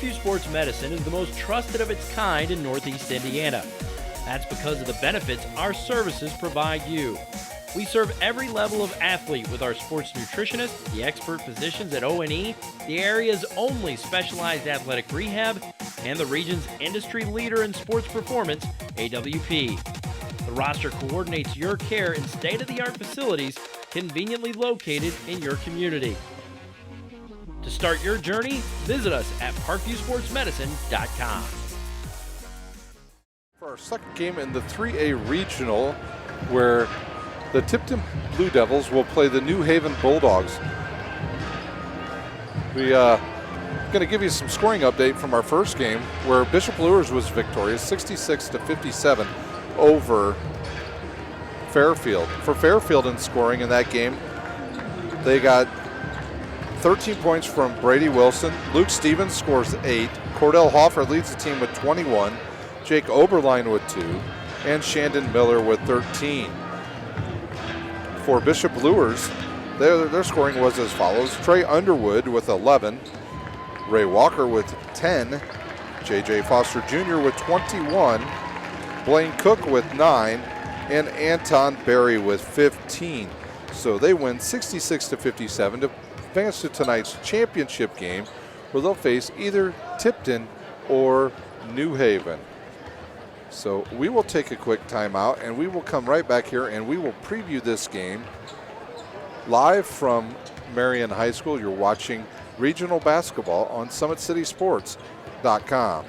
Parkview Sports Medicine is the most trusted of its kind in Northeast Indiana. That's because of the benefits our services provide you. We serve every level of athlete with our sports nutritionists, the expert physicians at O&E, the area's only specialized athletic rehab, and the region's industry leader in sports performance, AWP. The roster coordinates your care in state-of-the-art facilities conveniently located in your community. To start your journey, visit us at parkviewsportsmedicine.com. For our second game in the 3A Regional, where the Tipton Blue Devils will play the New Haven Bulldogs. We going to give you some scoring update from our first game, where Bishop Luers was victorious, 66-57 over Fairfield. For Fairfield in scoring in that game, they got 13 points from Brady Wilson. Luke Stevens scores 8. Cordell Hoffer leads the team with 21. Jake Oberline with 2. And Shandon Miller with 13. For Bishop Luers, their scoring was as follows. Trey Underwood with 11. Ray Walker with 10. J.J. Foster Jr. with 21. Blaine Cook with 9. And Anton Berry with 15. So they win 66-57 to advance to tonight's championship game, where they'll face either Tipton or New Haven. So we will take a quick timeout, and we will come right back here and we will preview this game live from Marion High School. You're watching regional basketball on SummitCitySports.com.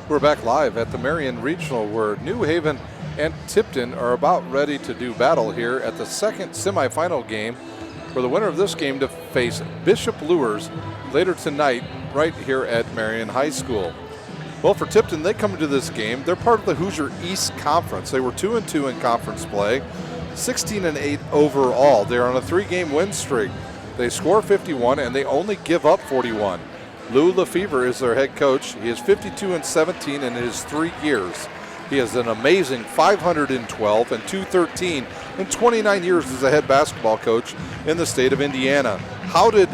We're back live at the Marion Regional, where New Haven and Tipton are about ready to do battle here at the second semifinal game, for the winner of this game to face Bishop Luers later tonight right here at Marion High School. Well, for Tipton, they come into this game. They're part of the Hoosier East Conference. They were 2-2 in conference play, 16-8 overall. They're on a 3-game win streak. They score 51 and they only give up 41. Lou Lefevre is their head coach. He is 52-17 in his 3 years. He has an amazing 512 and 213 in 29 years as a head basketball coach in the state of Indiana. How did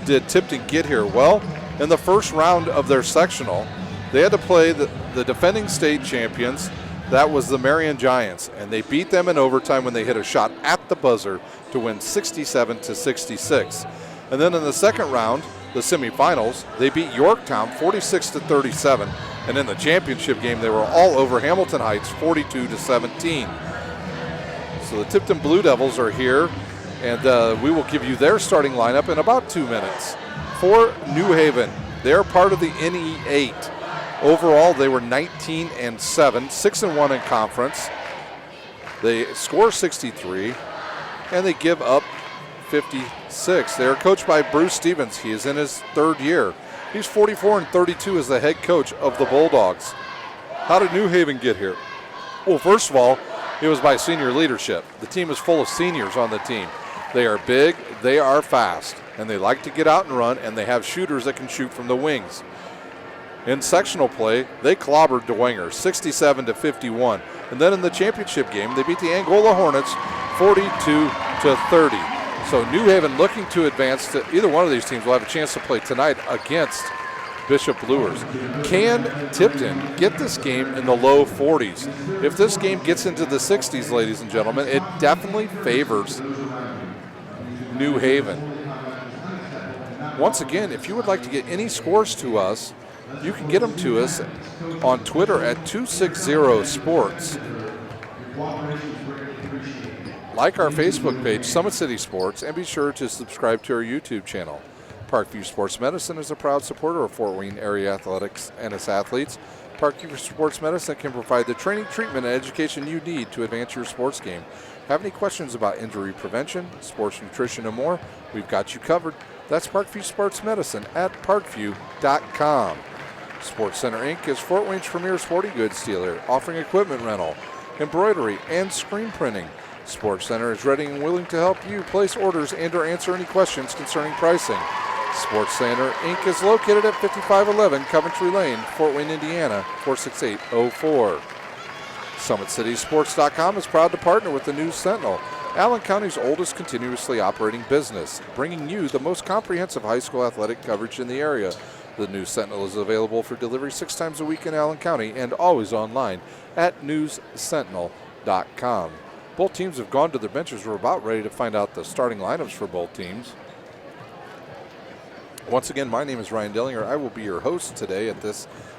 Tipton get here? Well, in the first round of their sectional, they had to play the defending state champions. That was the Marion Giants, and they beat them in overtime when they hit a shot at the buzzer to win 67-66. And then in the second round, the semifinals, they beat Yorktown 46-37, and in the championship game, they were all over Hamilton Heights 42-17. So the Tipton Blue Devils are here, and we will give you their starting lineup in about 2 minutes. For New Haven, they're part of the NE8. Overall, they were 19-7, 6-1 in conference. They score 63. and they give up 56. They are coached by Bruce Stevens. He is in his third year. He's 44-32 as the head coach of the Bulldogs. How did New Haven get here? Well, first of all, it was by senior leadership. The team is full of seniors on the team. They are big, they are fast, and they like to get out and run, and they have shooters that can shoot from the wings. In sectional play, they clobbered Dwenger 67-51. And then in the championship game, they beat the Angola Hornets 42-30. So New Haven looking to advance to either one of these teams will have a chance to play tonight against Bishop Luers. Can Tipton get this game in the low 40s? If this game gets into the 60s, ladies and gentlemen, it definitely favors New Haven. Once again, if you would like to get any scores to us, you can get them to us on Twitter at 260sports. Like our Facebook page, Summit City Sports, and be sure to subscribe to our YouTube channel. Parkview Sports Medicine is a proud supporter of Fort Wayne area athletics and its athletes. Parkview Sports Medicine can provide the training, treatment, and education you need to advance your sports game. Have any questions about injury prevention, sports nutrition, and more? We've got you covered. That's Parkview Sports Medicine at parkview.com. Sports Center Inc. is Fort Wayne's premier sporting goods dealer, offering equipment rental, embroidery, and screen printing. Sports Center is ready and willing to help you place orders and or answer any questions concerning pricing. Sports Center Inc. is located at 5511 Coventry Lane, Fort Wayne, Indiana, 46804. SummitCitySports.com is proud to partner with the News Sentinel, Allen County's oldest continuously operating business, bringing you the most comprehensive high school athletic coverage in the area. The News Sentinel is available for delivery 6 times a week in Allen County and always online at newssentinel.com. Both teams have gone to their benches. We're about ready to find out the starting lineups for both teams. Once again, my name is Ryan Dillinger. I will be your host today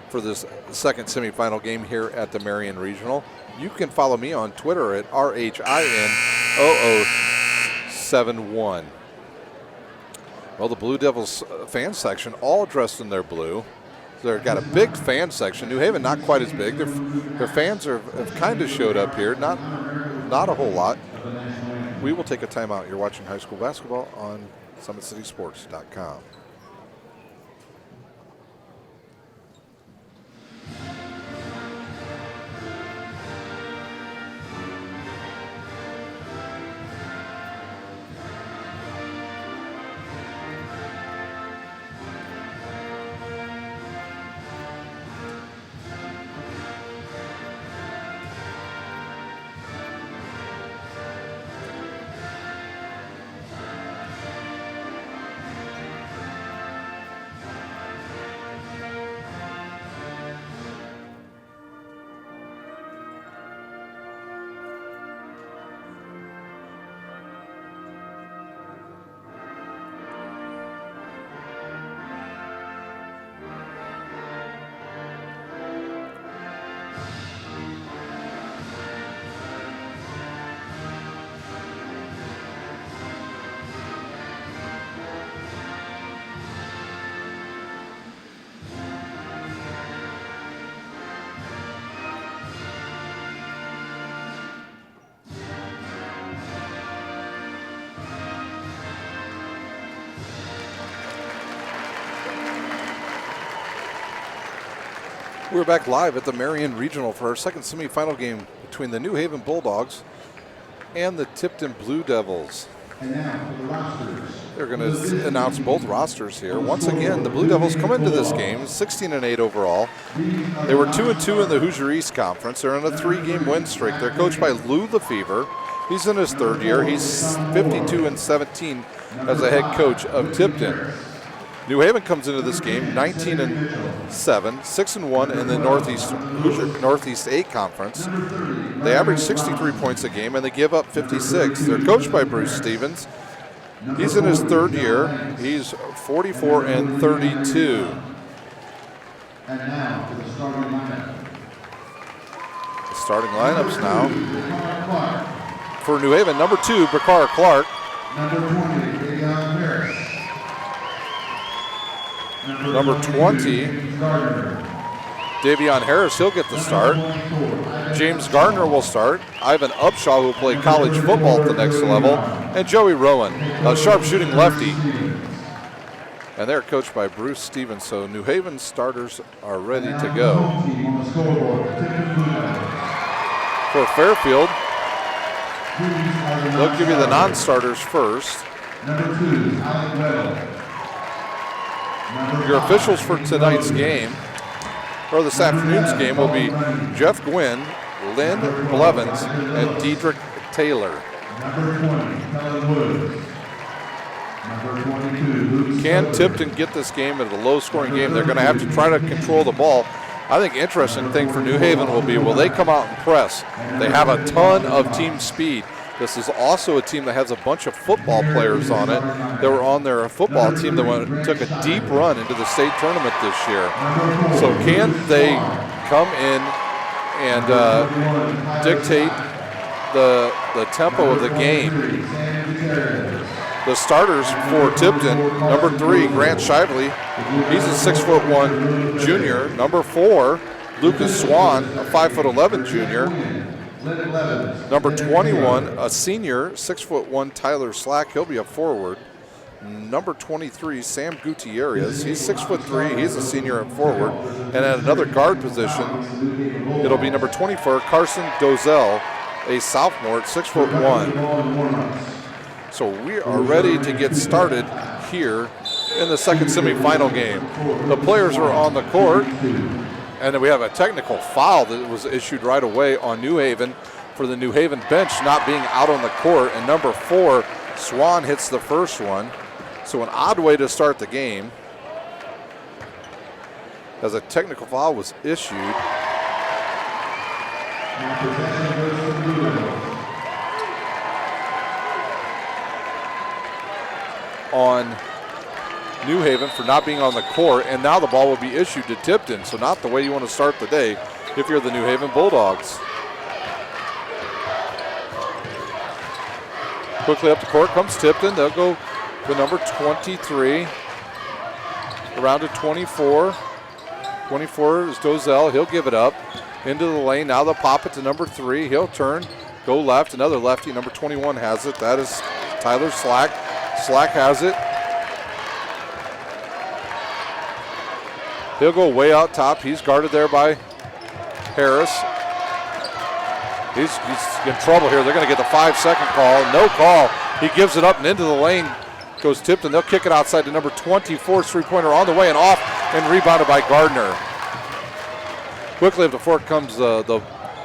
for this second semifinal game here at the Marion Regional. You can follow me on Twitter at RHIN0071. Well, the Blue Devils fan section all dressed in their blue. They've got a big fan section. New Haven not quite as big. Their fans have kind of showed up here. Not a whole lot. We will take a timeout. You're watching high school basketball on SummitCitySports.com. We're back live at the Marion Regional for our second semifinal game between the New Haven Bulldogs and the Tipton Blue Devils. They're going to announce both rosters here. Once again, the Blue Devils come into this game 16-8 overall. They were 2-2 in the Hoosier East Conference. They're on a 3-game win streak. They're coached by Lou Lefevre. He's in his third year. He's 52-17 as the head coach of Tipton. New Haven comes into this game 19-7, 6-1 in the Northeast 8 Conference. They average 63 points a game and they give up 56. They're coached by Bruce Stevens. He's in his third year. He's 44-32. And now to the starting lineup. The starting lineups now. For New Haven, number 2, Bakar Clark. Number 20, Dagon Harris. Number 20, Davion Harris, he'll get the start. James Gardner will start. Ivan Upshaw, who played college football at the next level. And Joey Rowan, a sharpshooting lefty. And they're coached by Bruce Stevens, so New Haven starters are ready to go. For Fairfield, they'll give you the non-starters first. Your officials for tonight's game, or this afternoon's game, will be Jeff Gwynn, Lynn Blevins, and Dedrick Taylor. Can Tipton get this game at a low-scoring game? They're going to have to try to control the ball. I think interesting thing for New Haven will be, will they come out and press? They have a ton of team speed. This is also a team that has a bunch of football players on it that were on their football team that took a deep run into the state tournament this year. So can they come in and dictate the tempo of the game? The starters for Tipton, number 3, Grant Shively. He's a 6'1" junior. Number 4, Lucas Swan, a 5'11" junior. Number 21, a senior, 6'1", Tyler Slack. He'll be a forward. Number 23, Sam Gutierrez. He's 6'3". He's a senior at forward. And at another guard position, it'll be number 24, Carson Dozell, a sophomore at 6'1". So we are ready to get started here in the second semifinal game. The players are on the court, and then we have a technical foul that was issued right away on New Haven for the New Haven bench not being out on the court, and number 4, Swan, hits the first one. So an odd way to start the game, as a technical foul was issued. On New Haven for not being on the court, and now the ball will be issued to Tipton. So not the way you want to start the day if you're the New Haven Bulldogs. Quickly up the court comes Tipton. They'll go to number 23, around to 24. 24 is Dozell. He'll give it up into the lane. Now they'll pop it to number 3. He'll turn, go left. Another lefty. Number 21 has it. That is Tyler Slack. Slack has it. He'll go way out top. He's guarded there by Harris. He's in trouble here. They're going to get the 5-second call. No call. He gives it up and into the lane goes Tipton. They'll kick it outside to number 24, three-pointer on the way and off, and rebounded by Gardner. Quickly up the floor comes the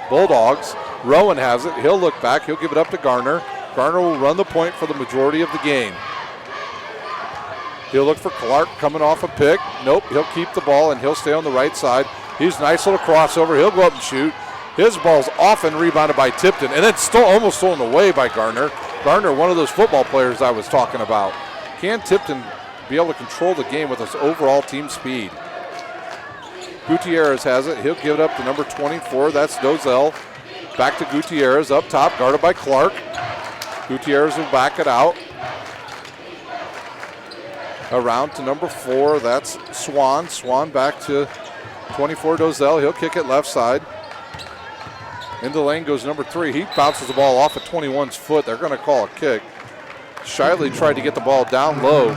Bulldogs. Rowan has it. He'll look back. He'll give it up to Gardner. Gardner will run the point for the majority of the game. He'll look for Clark coming off a pick. Nope, he'll keep the ball and he'll stay on the right side. He's a nice little crossover. He'll go up and shoot. His ball's often rebounded by Tipton, and it's still almost stolen away by Gardner. Gardner, one of those football players I was talking about. Can Tipton be able to control the game with his overall team speed? Gutierrez has it. He'll give it up to number 24. That's Dozell. Back to Gutierrez up top, guarded by Clark. Gutierrez will back it out. Around to number 4, that's Swan. Swan back to 24, Dozell. He'll kick it left side. Into the lane goes number 3. He bounces the ball off at 21's foot. They're going to call a kick. Shiley tried to get the ball down low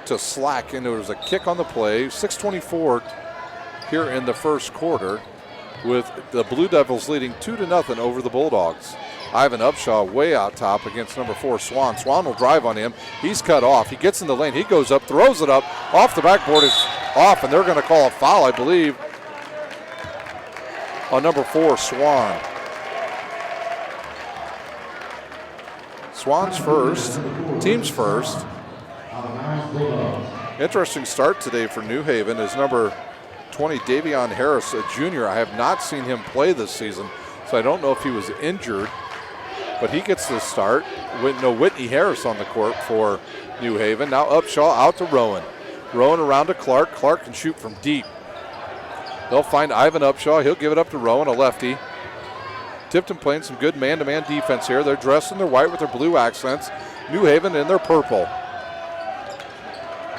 to Slack, and there was a kick on the play. 6:24 here in the first quarter, with the Blue Devils leading 2-0 over the Bulldogs. Ivan Upshaw way out top against number 4, Swan. Swan will drive on him. He's cut off. He gets in the lane. He goes up, throws it up. Off the backboard, it's off, and they're going to call a foul, I believe, on number 4, Swan. Swan's first, team's first. Interesting start today for New Haven is number 20, Davion Harris, a junior. I have not seen him play this season, so I don't know if he was injured, but he gets the start. Whitney Harris on the court for New Haven. Now Upshaw out to Rowan. Rowan around to Clark. Clark can shoot from deep. They'll find Ivan Upshaw. He'll give it up to Rowan, a lefty. Tipton playing some good man-to-man defense here. They're dressed in their white with their blue accents. New Haven in their purple.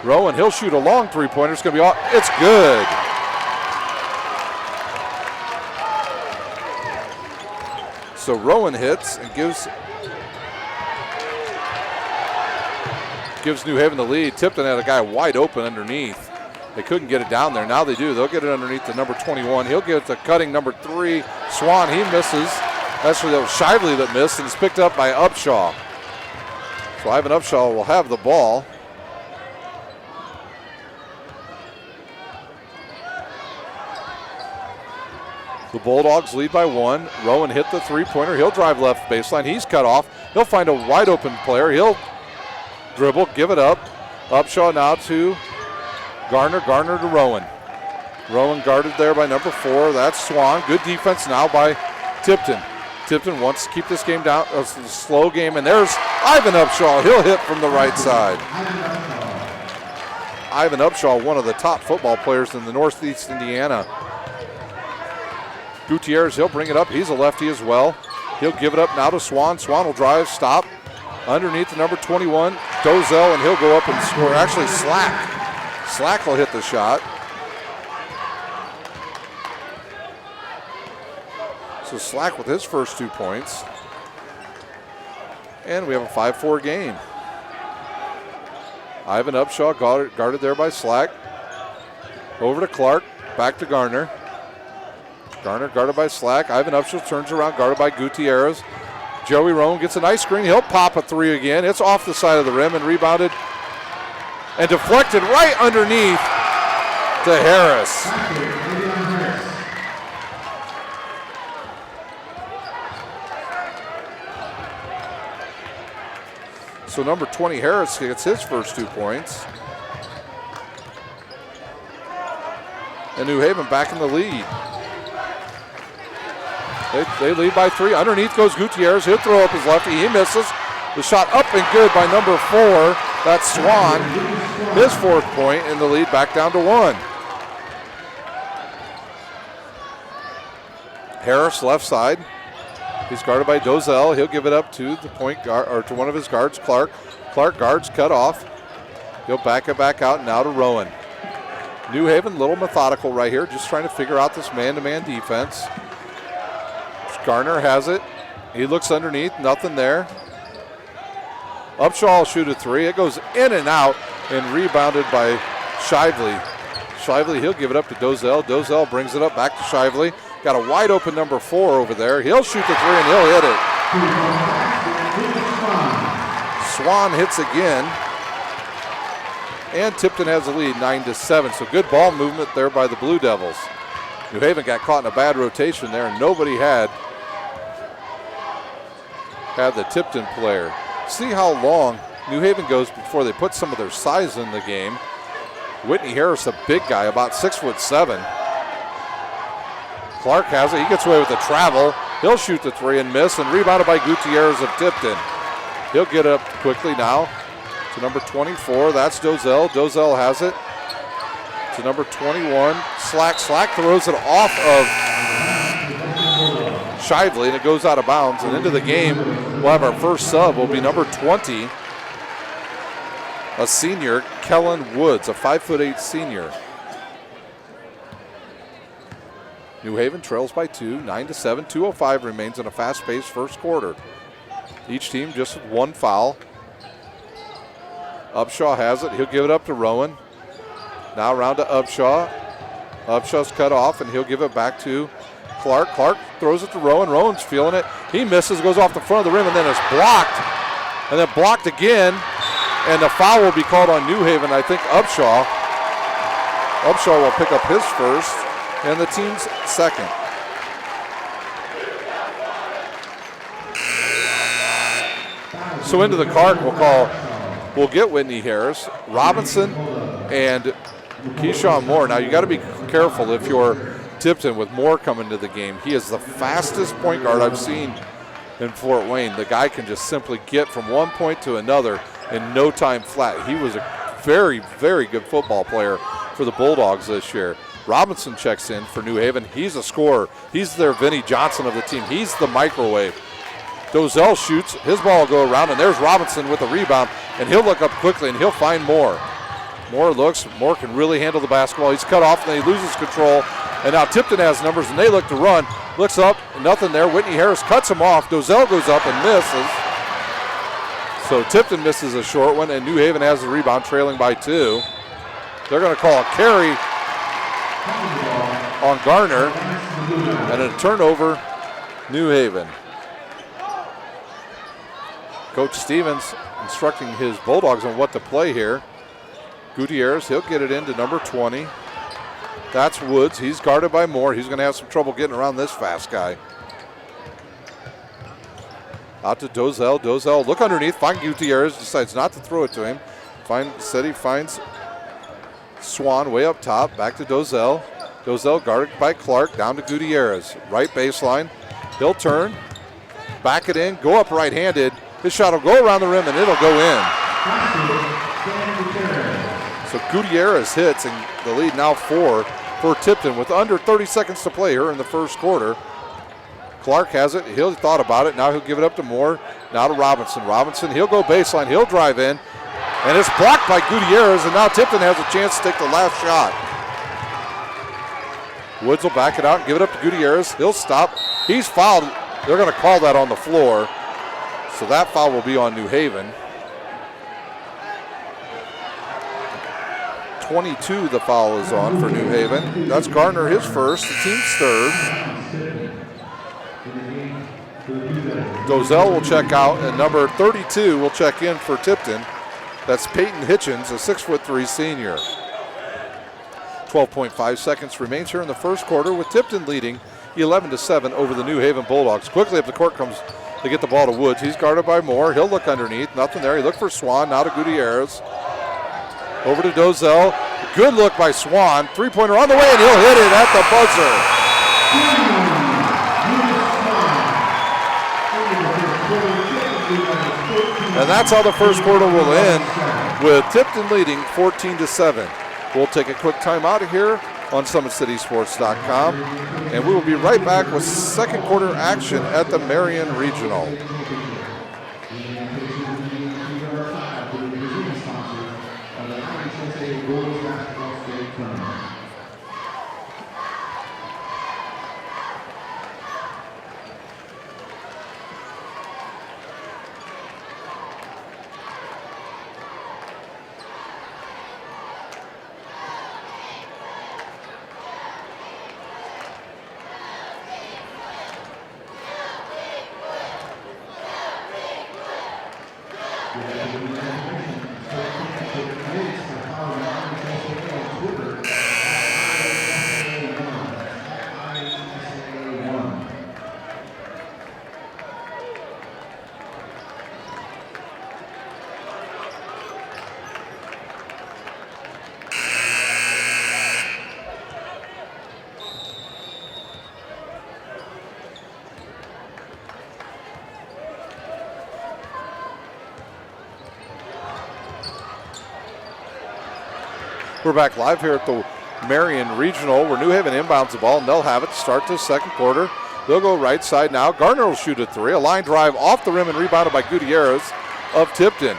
Rowan, he'll shoot a long three-pointer. It's going to be off. It's good. So Rowan hits and gives New Haven the lead. Tipton had a guy wide open underneath. They couldn't get it down there. Now they do. They'll get it underneath the number 21. He'll get it to cutting number 3, Swan. He misses. Actually, that was Shively that missed, and it's picked up by Upshaw. So Ivan Upshaw will have the ball. The Bulldogs lead by 1. Rowan hit the three-pointer. He'll drive left baseline. He's cut off. He'll find a wide open player. He'll dribble, give it up. Upshaw now to Garner. Garner to Rowan. Rowan guarded there by number 4. That's Swan. Good defense now by Tipton. Tipton wants to keep this game down. It's a slow game, and there's Ivan Upshaw. He'll hit from the right side. Ivan Upshaw, one of the top football players in the Northeast Indiana. Gutierrez, he'll bring it up. He's a lefty as well. He'll give it up now to Swan. Swan will drive, stop. Underneath the number 21, Dozell, and he'll go up and score. Actually, Slack. Slack will hit the shot. So Slack with his first 2 points. And we have a 5-4 game. Ivan Upshaw guarded there by Slack. Over to Clark, back to Garner. Garner guarded by Slack. Ivan Upshaw turns around, guarded by Gutierrez. Joey Rowan gets a nice screen. He'll pop a 3 again. It's off the side of the rim and rebounded and deflected right underneath to Harris. So number 20, Harris, gets his first 2 points. And New Haven back in the lead. They lead by 3. Underneath goes Gutierrez. He'll throw up his lefty. He misses. The shot up and good by number 4. That's Swan. His 4th point, and the lead back down to 1. Harris left side. He's guarded by Dozell. He'll give it up to the point guard, or to one of his guards, Clark. Clark guards cut off. He'll back it back out now to Rowan. New Haven, a little methodical right here, just trying to figure out this man-to-man defense. Garner has it. He looks underneath, nothing there. Upshaw will shoot a 3. It goes in and out and rebounded by Shively. Shively, he'll give it up to Dozell. Dozell brings it up back to Shively. Got a wide open number 4 over there. He'll shoot the 3 and he'll hit it. Swan hits again. And Tipton has the lead 9-7. So good ball movement there by the Blue Devils. New Haven got caught in a bad rotation there and nobody had the Tipton player. See how long New Haven goes before they put some of their size in the game. Whitney Harris, a big guy, about 6'7". Clark has it. He gets away with the travel. He'll shoot the 3 and miss, and rebounded by Gutierrez of Tipton. He'll get up quickly now to number 24. That's Dozell. Dozell has it to number 21. Slack throws it off of Shively, and it goes out of bounds. And into the game, we'll have our first sub. Will be number 20, a senior, Kellen Woods, a 5'8" senior. New Haven trails by 2, 9-7. 2:05 remains in a fast-paced first quarter. Each team just with 1 foul. Upshaw has it. He'll give it up to Rowan. Now around to Upshaw. Upshaw's cut off, and he'll give it back to Clark. Clark throws it to Rowan. Rowan's feeling it. He misses, goes off the front of the rim, and then it's blocked. And then blocked again. And the foul will be called on New Haven. I think Upshaw. Upshaw will pick up his first and the team's second. So into the cart we'll get Whitney Harris, Robinson, and Keyshawn Moore. Now you got to be careful if you're Tipton with Moore coming to the game. He is the fastest point guard I've seen in Fort Wayne. The guy can just simply get from one point to another in no time flat. He was a very, very good football player for the Bulldogs this year. Robinson checks in for New Haven. He's a scorer. He's their Vinnie Johnson of the team. He's the microwave. Dozell shoots. His ball will go around, and there's Robinson with the rebound, and he'll look up quickly, and he'll find Moore. Moore looks. Moore can really handle the basketball. He's cut off, and then he loses control. And now Tipton has numbers, and they look to run. Looks up, nothing there. Whitney Harris cuts him off. Dozell goes up and misses. So Tipton misses a short one, and New Haven has the rebound, trailing by 2. They're going to call a carry on Garner, and a turnover, New Haven. Coach Stevens instructing his Bulldogs on what to play here. Gutierrez, he'll get it into number 20. That's Woods. He's guarded by Moore. He's going to have some trouble getting around this fast guy. Out to Dozell. Dozell, look underneath. Find Gutierrez. Decides not to throw it to him. Said he finds Swan way up top. Back to Dozell. Dozell guarded by Clark. Down to Gutierrez. Right baseline. He'll turn. Back it in. Go up right-handed. His shot will go around the rim and it'll go in. So Gutierrez hits, and the lead now 4 for Tipton with under 30 seconds to play here in the first quarter. Clark has it. He'll thought about it. Now he'll give it up to Moore. Now to Robinson. Robinson, he'll go baseline. He'll drive in. And it's blocked by Gutierrez, and now Tipton has a chance to take the last shot. Woods will back it out and give it up to Gutierrez. He'll stop. He's fouled. They're going to call that on the floor. So that foul will be on New Haven. 22 the foul is on for New Haven. That's Garner, his first, the team's third. Dozell will check out, and number 32 will check in for Tipton. That's Peyton Hitchens, a 6'3" senior. 12.5 seconds remains here in the first quarter, with Tipton leading 11-7 over the New Haven Bulldogs. Quickly up the court comes to get the ball to Woods. He's guarded by Moore. He'll look underneath. Nothing there. He looked for Swan. Now to Gutierrez. Over to Dozell. Good look by Swan. Three-pointer on the way, and he'll hit it at the buzzer. And that's how the first quarter will end, with Tipton leading 14-7. We'll take a quick time out of here on SummitCitySports.com, and we will be right back with second quarter action at the Marion Regional. We're back live here at the Marion Regional, where New Haven inbounds the ball, and they'll have it to start the second quarter. They'll go right side now. Garner will shoot a three. A line drive off the rim and rebounded by Gutierrez of Tipton.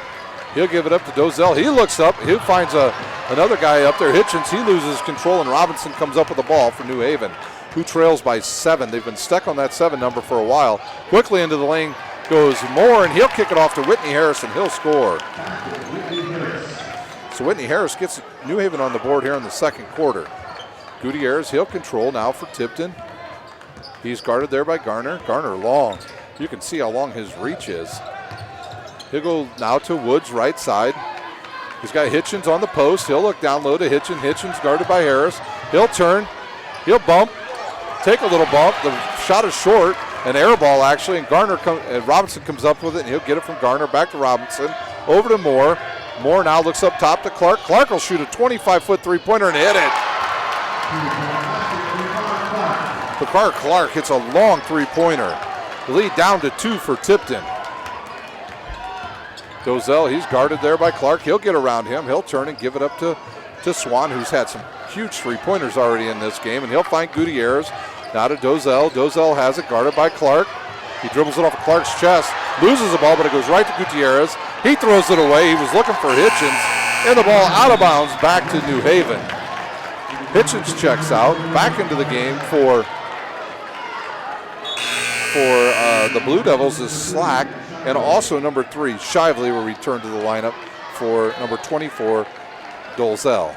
He'll give it up to Dozell. He looks up. He finds another guy up there, Hitchens. He loses control, and Robinson comes up with the ball for New Haven, who trails by 7. They've been stuck on that 7 number for a while. Quickly into the lane goes Moore, and he'll kick it off to Whitney Harris, and he'll score. So Whitney Harris gets New Haven on the board here in the second quarter. Gutierrez, he'll control now for Tipton. He's guarded there by Garner. Garner long. You can see how long his reach is. He'll go now to Woods, right side. He's got Hitchens on the post. He'll look down low to Hitchens. Hitchens guarded by Harris. He'll turn. He'll bump. Take a little bump. The shot is short. An air ball, actually, and Robinson comes up with it, and he'll get it from Garner. Back to Robinson. Over to Moore. Moore now looks up top to Clark. Clark will shoot a 25-foot three-pointer and hit it. Clark hits a long three-pointer. The lead down to 2 for Tipton. Dozell, he's guarded there by Clark. He'll get around him. He'll turn and give it up to Swan, who's had some huge three-pointers already in this game, and he'll find Gutierrez. Now to Dozell. Dozell has it, guarded by Clark. He dribbles it off of Clark's chest, loses the ball, but it goes right to Gutierrez. He throws it away. He was looking for Hitchens, and the ball out of bounds back to New Haven. Hitchens checks out, back into the game for for the Blue Devils is Slack, and also number 3, Shively, will return to the lineup for number 24, Dolzell.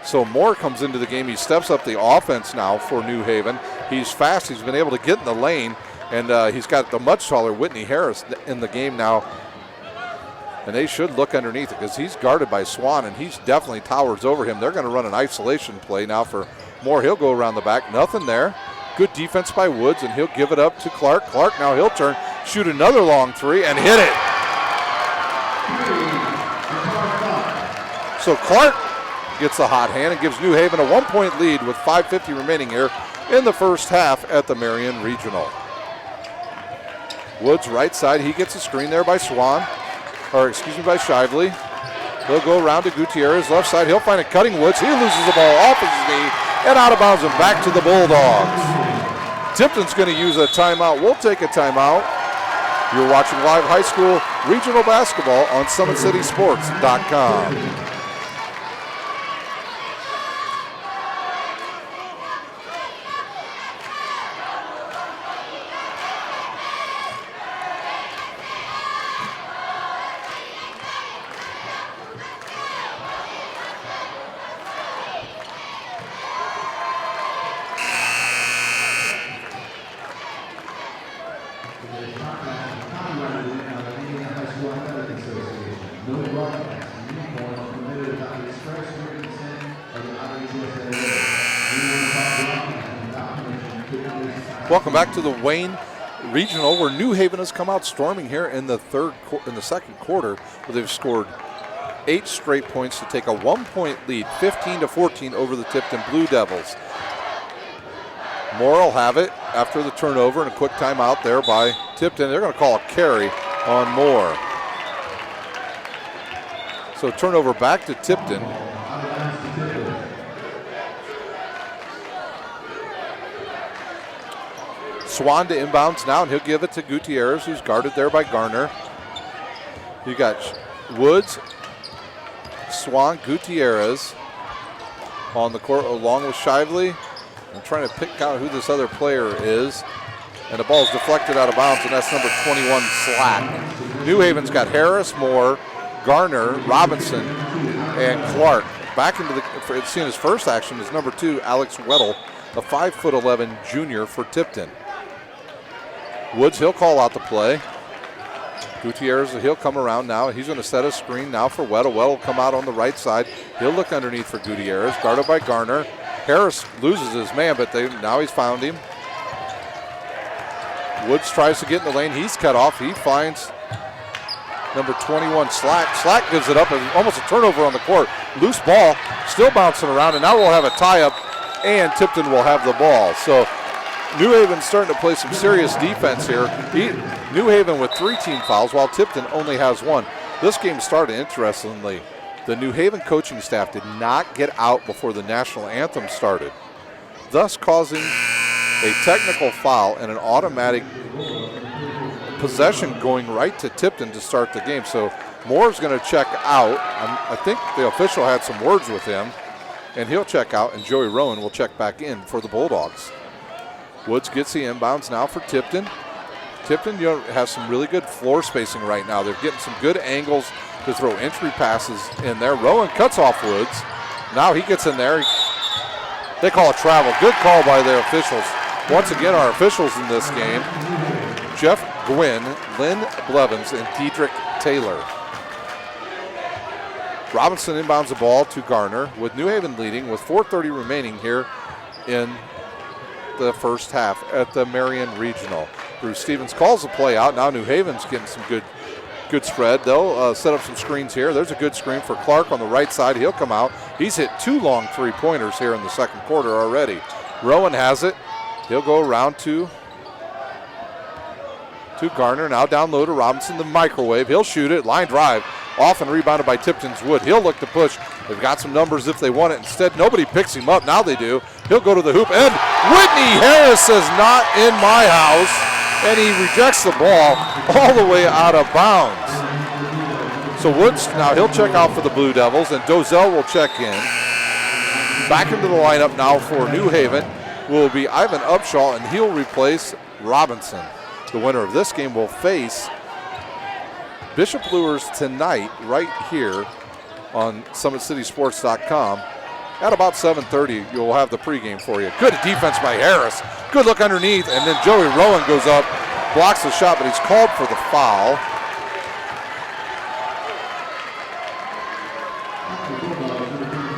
So Moore comes into the game. He steps up the offense now for New Haven. He's fast. He's been able to get in the lane, and he's got the much taller Whitney Harris in the game now. And they should look underneath it because he's guarded by Swan, and he's definitely towers over him. They're going to run an isolation play now for Moore. He'll go around the back. Nothing there. Good defense by Woods, and he'll give it up to Clark. Clark now he'll turn, shoot another long 3, and hit it. So Clark gets the hot hand and gives New Haven a 1-point lead with 5:50 remaining here in the first half at the Marion Regional. Woods right side, he gets a screen there by by Shively. He'll go around to Gutierrez left side. He'll find a cutting Woods. He loses the ball off his knee and out of bounds and back to the Bulldogs. Tipton's going to use a timeout. We'll take a timeout. You're watching live high school regional basketball on SummitCitySports.com. Welcome back to the Wayne Regional, where New Haven has come out storming here in the second quarter, where they've scored 8 straight points to take a 1-point lead, 15-14 over the Tipton Blue Devils. Moore will have it after the turnover and a quick timeout there by Tipton. They're going to call a carry on Moore. So turnover back to Tipton. Swan to inbounds now, and he'll give it to Gutierrez, who's guarded there by Garner. You got Woods, Swan, Gutierrez on the court along with Shively. I'm trying to pick out who this other player is. And the ball's deflected out of bounds, and that's number 21, Slack. New Haven's got Harris, Moore, Garner, Robinson, and Clark. Back into seeing his first action is number 2, Alex Weddle, a 5'11" junior for Tipton. Woods, he'll call out the play. Gutierrez, he'll come around now. He's going to set a screen now for Weddle. Weddle will come out on the right side. He'll look underneath for Gutierrez, guarded by Garner. Harris loses his man, but now he's found him. Woods tries to get in the lane. He's cut off. He finds number 21, Slack. Slack gives it up, almost a turnover on the court. Loose ball, still bouncing around, and now we'll have a tie-up, and Tipton will have the ball. So New Haven's starting to play some serious defense here. New Haven with 3 team fouls, while Tipton only has 1. This game started interestingly. The New Haven coaching staff did not get out before the national anthem started, thus causing a technical foul and an automatic possession going right to Tipton to start the game. So Moore's going to check out. I think the official had some words with him, and he'll check out, and Joey Rowan will check back in for the Bulldogs. Woods gets the inbounds now for Tipton. Tipton has some really good floor spacing right now. They're getting some good angles to throw entry passes in there. Rowan cuts off Woods. Now he gets in there. They call it travel. Good call by their officials. Once again, our officials in this game, Jeff Gwynn, Lynn Blevins, and Diedrich Taylor. Robinson inbounds the ball to Garner, with New Haven leading with 4:30 remaining here in the first half at the Marion Regional. Bruce Stevens calls the play out. Now New Haven's getting some good spread. They'll set up some screens here. There's a good screen for Clark on the right side. He'll come out. He's hit 2 long 3-pointers here in the second quarter already. Rowan has it. He'll go around to Garner. Now down low to Robinson, the microwave. He'll shoot it. Line drive. Off and rebounded by Tipton's Wood. He'll look to push. They've got some numbers if they want it. Instead, nobody picks him up. Now they do. He'll go to the hoop. And Whitney Harris says, "Not in my house." And he rejects the ball all the way out of bounds. So Woods, now he'll check out for the Blue Devils, and Dozell will check in. Back into the lineup now for New Haven will be Ivan Upshaw, and he'll replace Robinson. The winner of this game will face Bishop Luers tonight right here on SummitCitySports.com. At about 7:30, you'll have the pregame for you. Good defense by Harris. Good look underneath, and then Joey Rowan goes up, blocks the shot, but he's called for the foul.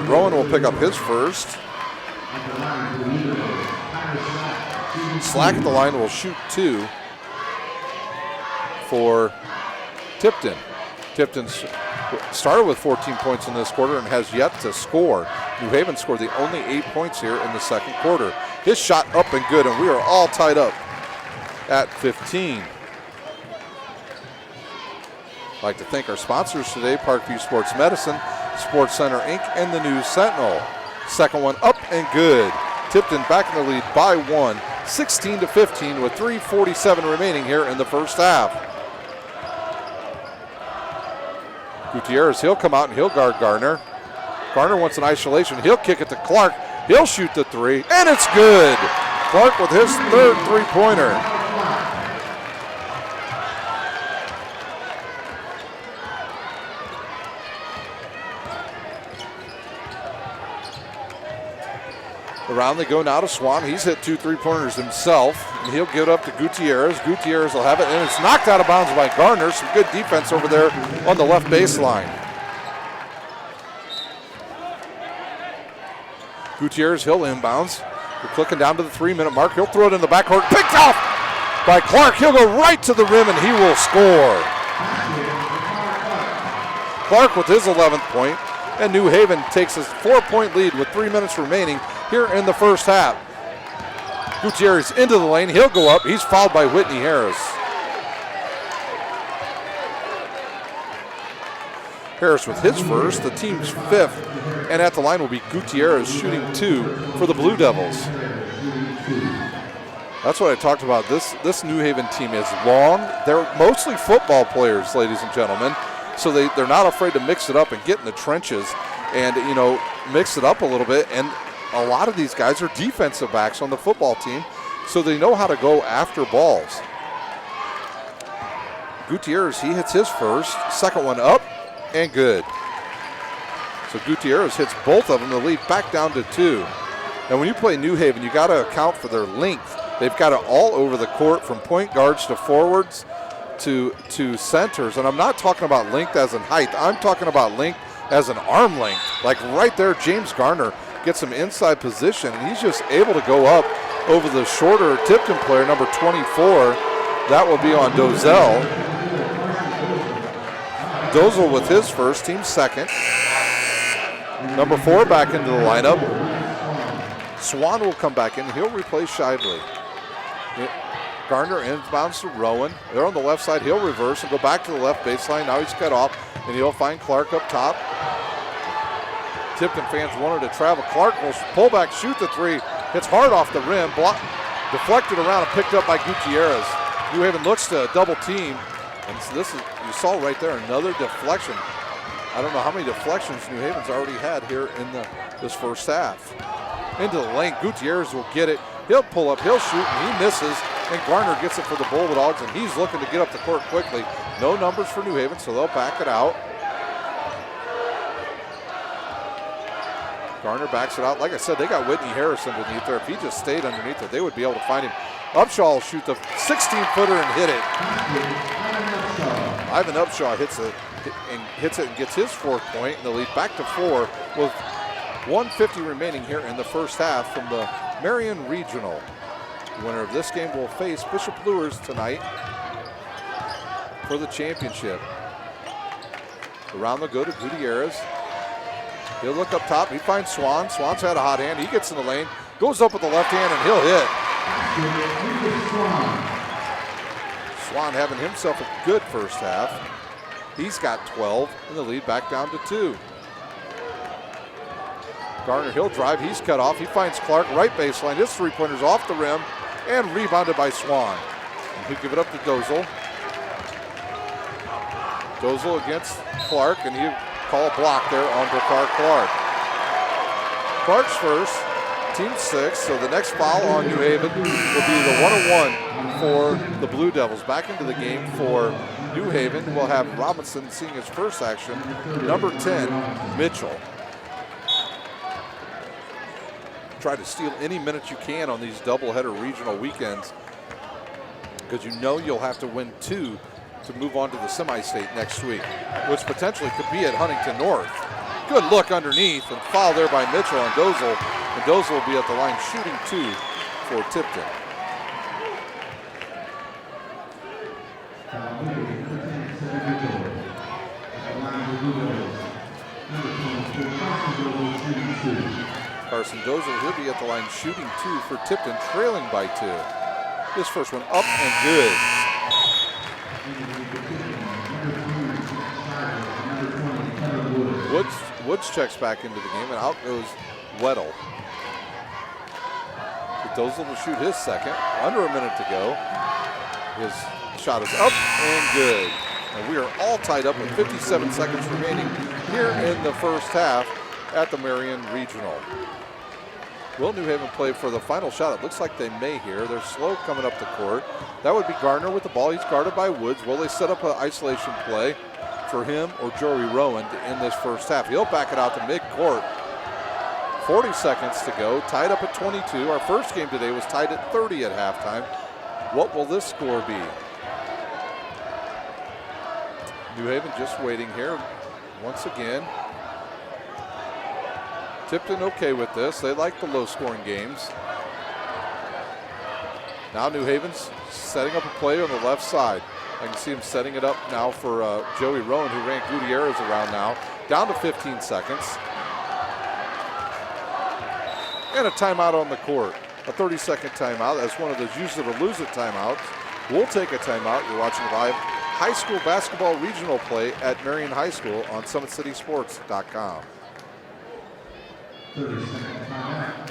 Rowan will pick up his first. Slack at the line will shoot 2 for Tipton. Tipton started with 14 points in this quarter and has yet to score. New Haven scored the only 8 points here in the second quarter. His shot up and good, and we are all tied up at 15. I'd like to thank our sponsors today, Parkview Sports Medicine, Sports Center Inc., and the News Sentinel. Second one up and good. Tipton back in the lead by 1, 16-15 with 3:47 remaining here in the first half. Gutierrez, he'll come out and he'll guard Garner. Garner wants an isolation. He'll kick it to Clark. He'll shoot the 3, and it's good. Clark with his third three-pointer. Around they go now to Swan. He's hit 2 3-pointers himself, and he'll give it up to Gutierrez. Gutierrez will have it, and it's knocked out of bounds by Garner. Some good defense over there on the left baseline. Gutierrez, he'll inbounds. We're clicking down to the 3-minute mark. He'll throw it in the backcourt. Picked off by Clark. He'll go right to the rim, and he will score. Clark with his 11th point, and New Haven takes a 4-point lead with 3 minutes remaining here in the first half. Gutierrez into the lane. He'll go up. He's fouled by Whitney Harris. Harris with his first, the team's 5th, and at the line will be Gutierrez shooting 2 for the Blue Devils. That's what I talked about. This New Haven team is long. They're mostly football players, ladies and gentlemen, so they're not afraid to mix it up and get in the trenches and, mix it up a little bit. And a lot of these guys are defensive backs on the football team, so they know how to go after balls. Gutierrez, he hits his first, second one up, and good. So Gutierrez hits both of them, the lead back down to 2. And when you play New Haven, you got to account for their length. They've got it all over the court, from point guards to forwards to centers. And I'm not talking about length as in height. I'm talking about length as an arm length. Like right there, James Garner gets some inside position, and he's just able to go up over the shorter Tipton player, number 24. That will be on Dozell. Dozel with his first, team second. Number 4 back into the lineup. Swan will come back in. He'll replace Shively. Garner inbounds to Rowan. They're on the left side. He'll reverse and go back to the left baseline. Now he's cut off, and he'll find Clark up top. Tipton fans wanted to travel. Clark will pull back, shoot the 3. Hits hard off the rim. Deflected around and picked up by Gutierrez. New Haven looks to double team. And so this is, you saw right there, another deflection. I don't know how many deflections New Haven's already had here in this first half. Into the lane, Gutierrez will get it. He'll pull up, he'll shoot, and he misses. And Garner gets it for the Bulldogs, and he's looking to get up the court quickly. No numbers for New Haven, so they'll back it out. Garner backs it out. Like I said, they got Whitney Harris underneath there. If he just stayed underneath there, they would be able to find him. Upshaw will shoot the 16-footer and hit it. Ivan Upshaw hits it and gets his 4th point, and the lead back to 4 with 1:50 remaining here in the first half from the Marion Regional. The winner of this game will face Bishop Luers tonight for the championship. Around the go to Gutierrez. He'll look up top. He finds Swan. Swan's had a hot hand. He gets in the lane, goes up with the left hand, and he'll hit. Swan having himself a good first half. He's got 12, and the lead back down to 2. Garner, he'll drive. He's cut off. He finds Clark, right baseline. His 3-pointer's off the rim and rebounded by Swan. And he'll give it up to Dozel. Dozel against Clark, and he'll call a block there on Bakar Clark. Clark's first, 13-6, so the next foul on New Haven will be the 1-1 for the Blue Devils. Back into the game for New Haven. We'll have Robinson seeing his first action. Number 10, Mitchell. Try to steal any minutes you can on these doubleheader regional weekends, because you know you'll have to win 2 to move on to the semi-state next week, which potentially could be at Huntington North. Good look underneath, and foul there by Mitchell on Dozel. And Dozel will be at the line shooting 2 for Tipton. Carson Dozel, he'll be at the line shooting 2 for Tipton, trailing by 2. This first one up and good. Woods checks back into the game, and out goes Weddle. Dozel will shoot his second. Under a minute to go. His shot is up and good. And we are all tied up with 57 seconds remaining here in the first half at the Marion Regional. Will New Haven play for the final shot? It looks like they may here. They're slow coming up the court. That would be Gardner with the ball. He's guarded by Woods. Will they set up an isolation play for him or Joey Rowan to end this first half? He'll back it out to mid-court. 40 seconds to go, tied up at 22. Our first game today was tied at 30 at halftime. What will this score be? New Haven just waiting here once again. Tipton okay with this. They like the low-scoring games. Now New Haven's setting up a play on the left side. I can see him setting it up now for Joey Rowan, who ran Gutierrez around now. Down to 15 seconds. And a timeout on the court. A 30-second timeout. That's one of those use it or lose it timeouts. We'll take a timeout. You're watching live high school basketball regional play at Marion High School on SummitCitySports.com. 30-second timeout.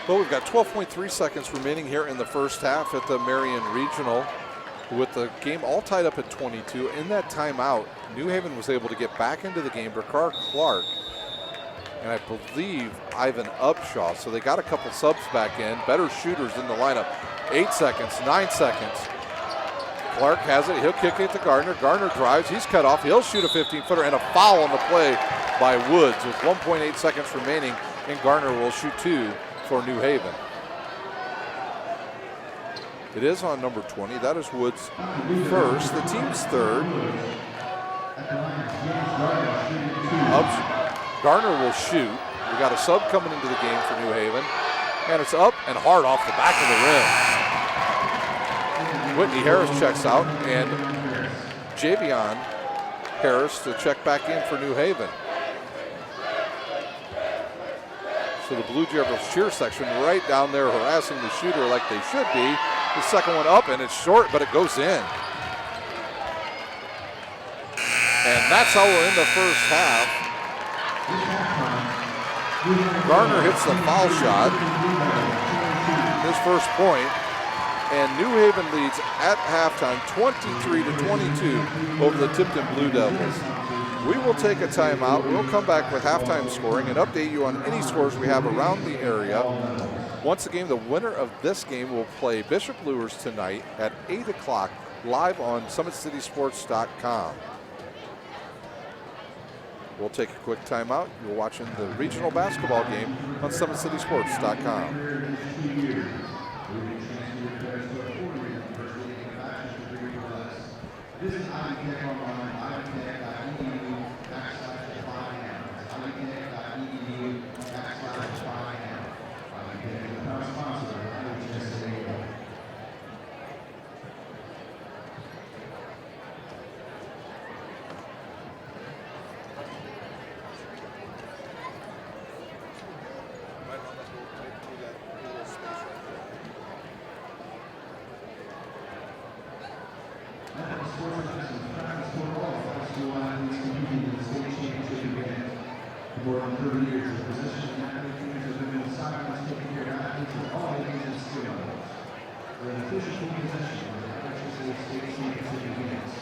Well, we've got 12.3 seconds remaining here in the first half at the Marion Regional, with the game all tied up at 22. In that timeout, New Haven was able to get back into the game. Bakar Clark and I believe Ivan Upshaw. So they got a couple subs back in, better shooters in the lineup. 8 seconds, 9 seconds. Clark has it, he'll kick it to Gardner. Gardner drives, he's cut off, he'll shoot a 15-footer, and a foul on the play by Woods with 1.8 seconds remaining, and Gardner will shoot 2 for New Haven. It is on number 20, that is Woods first, the team's third. Gardner will shoot. We got a sub coming into the game for New Haven, and it's up and hard off the back of the rim. Whitney Harris checks out, and Javion Harris to check back in for New Haven. So the Blue Devils cheer section right down there harassing the shooter like they should be. The second one up, and it's short, but it goes in. And that's how we'll end the first half. Gardner hits the foul shot, his first point, and New Haven leads at halftime 23-22 over the Tipton Blue Devils. We will take a timeout. We'll come back with halftime scoring and update you on any scores we have around the area. Once again, the winner of this game will play Bishop Luers tonight at 8 o'clock live on SummitCitySports.com. We'll take a quick timeout. You're watching the regional basketball game on SummitCitySports.com. This is IHSAA online, IHSAA.edu/5M. IHSAA.edu/5M. IHSAA is our sponsor of IHSAA. sports events and practice for all high school athletes competing in the state championship event. For more than 30 years, the position of athlete trainers have been on the sidelines taking care of athletes at all ages and skill levels. We're an official team possession of the IHSAA state championship events.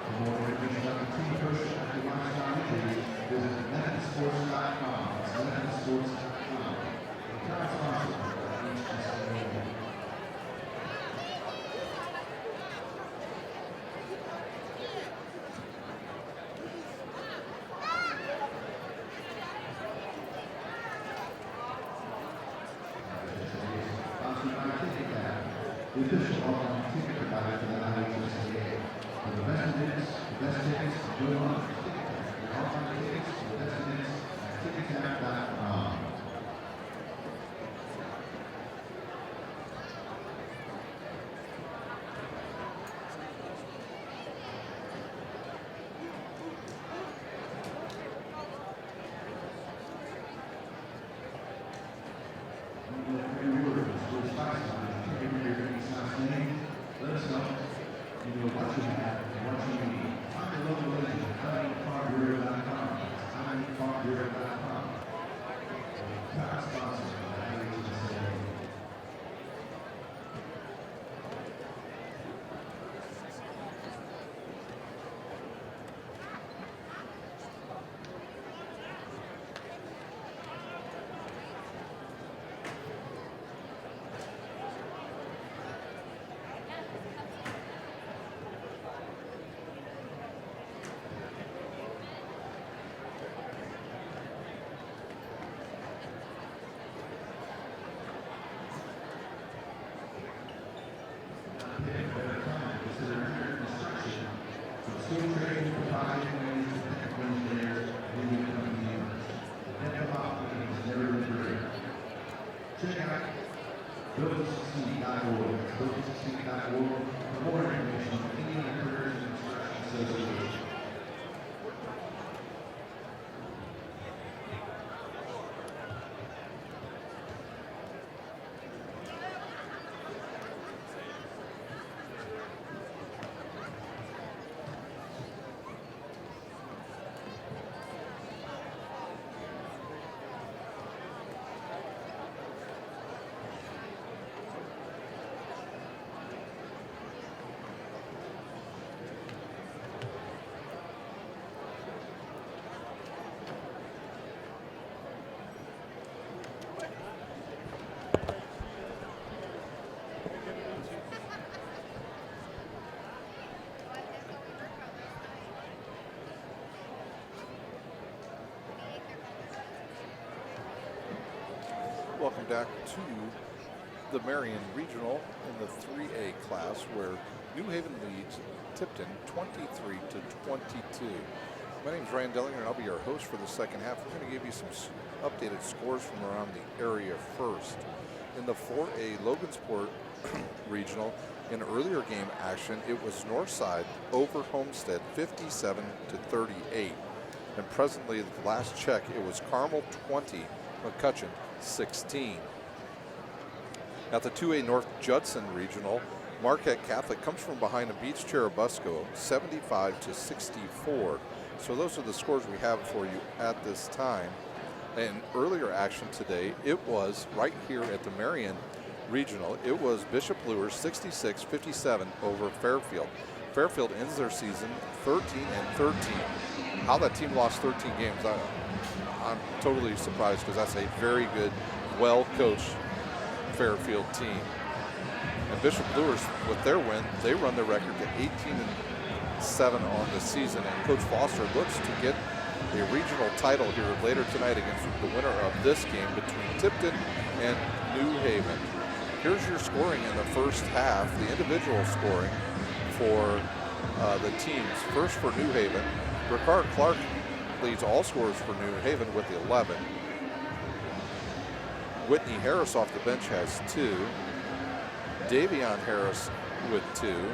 For more information about the team coach and lifestyle injuries, visit MethodSports.com. That's MethodSports.com. The proud sponsor of the IHSAA. The official online ticket provider for the IHSAA. For the best tickets, go on TicketTap. The online tickets, the best tickets at TicketTap.com. Let us know. You know what you have and what you need. Find a local agent at IHSAA.com. That's IHSAA.com. Proud sponsor of the IHSAA. Skill training provided ways to technical engineers and new company owners. The depth of opportunity has never been greater. Check out buildtosucceed.org. Buildtosucceed.org for more information on Indiana Careers and Construction Association. Welcome back to the Marion Regional in the 3A class, where New Haven leads Tipton 23 to 22. My name is Ryan Dellinger, and I'll be your host for the second half. We're going to give you some updated scores from around the area first. In the 4A Logansport Regional, in earlier game action, it was Northside over Homestead 57 to 38. And presently, at the last check, it was Carmel 20, McCutcheon 16. At the 2A North Judson Regional, Marquette Catholic comes from behind and beats Cherubusco 75 to 64. So those are the scores we have for you at this time. In earlier action today, it was right here at the Marion Regional. It was Bishop Luers 66-57 over Fairfield. Fairfield ends their season 13-13. How that team lost 13 games, I'm totally surprised, because that's a very good, well-coached Fairfield team. And Bishop Luers, with their win, they run their record to 18-7 on the season. And Coach Foster looks to get a regional title here later tonight against the winner of this game between Tipton and New Haven. Here's your scoring in the first half, the individual scoring for the teams. First for New Haven, Ricard Clark leads all scorers for New Haven with 11. Whitney Harris off the bench has 2. Davion Harris with 2.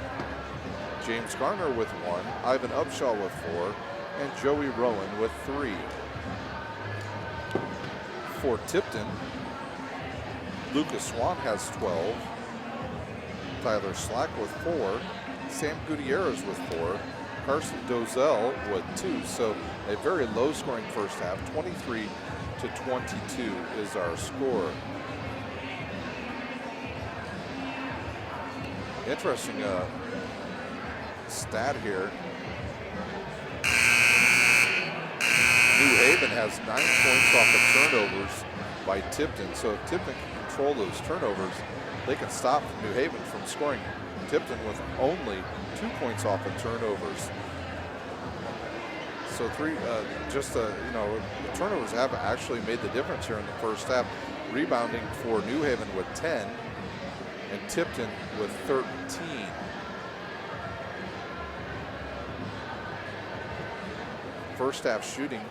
James Garner with 1. Ivan Upshaw with 4. And Joey Rowan with 3. For Tipton, Lucas Swan has 12. Tyler Slack with 4. Sam Gutierrez with 4, Carson Dozell with 2. So a very low scoring first half. 23-22 is our score. Interesting stat here. New Haven has 9 points off of turnovers by Tipton. So if Tipton can control those turnovers, they can stop New Haven from scoring. Tipton with only 2 points off of turnovers. So the turnovers have actually made the difference here in the first half. Rebounding for New Haven with 10 and Tipton with 13. First half shooting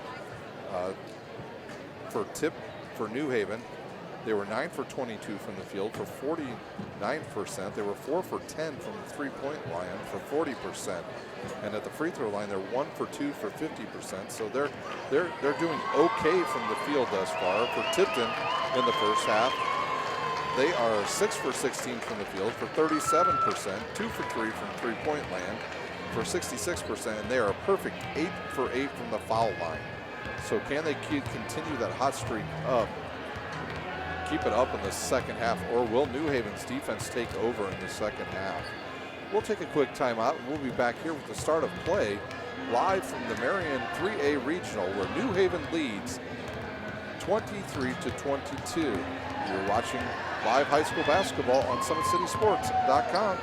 for New Haven, they were 9 for 22 from the field for 49%. They were 4 for 10 from the three-point line for 40%, and at the free throw line, they're 1 for 2 for 50%. So they're doing okay from the field thus far. For Tipton in the first half, they are 6 for 16 from the field for 37%, 2 for 3 from three-point land for 66%, and they are a perfect 8 for 8 from the foul line. So can they continue that hot streak up, keep it up in the second half, or will New Haven's defense take over in the second half? We'll take a quick timeout, and we'll be back here with the start of play live from the Marion 3A Regional, where New Haven leads 23-22. You're watching live high school basketball on SummitCitySports.com.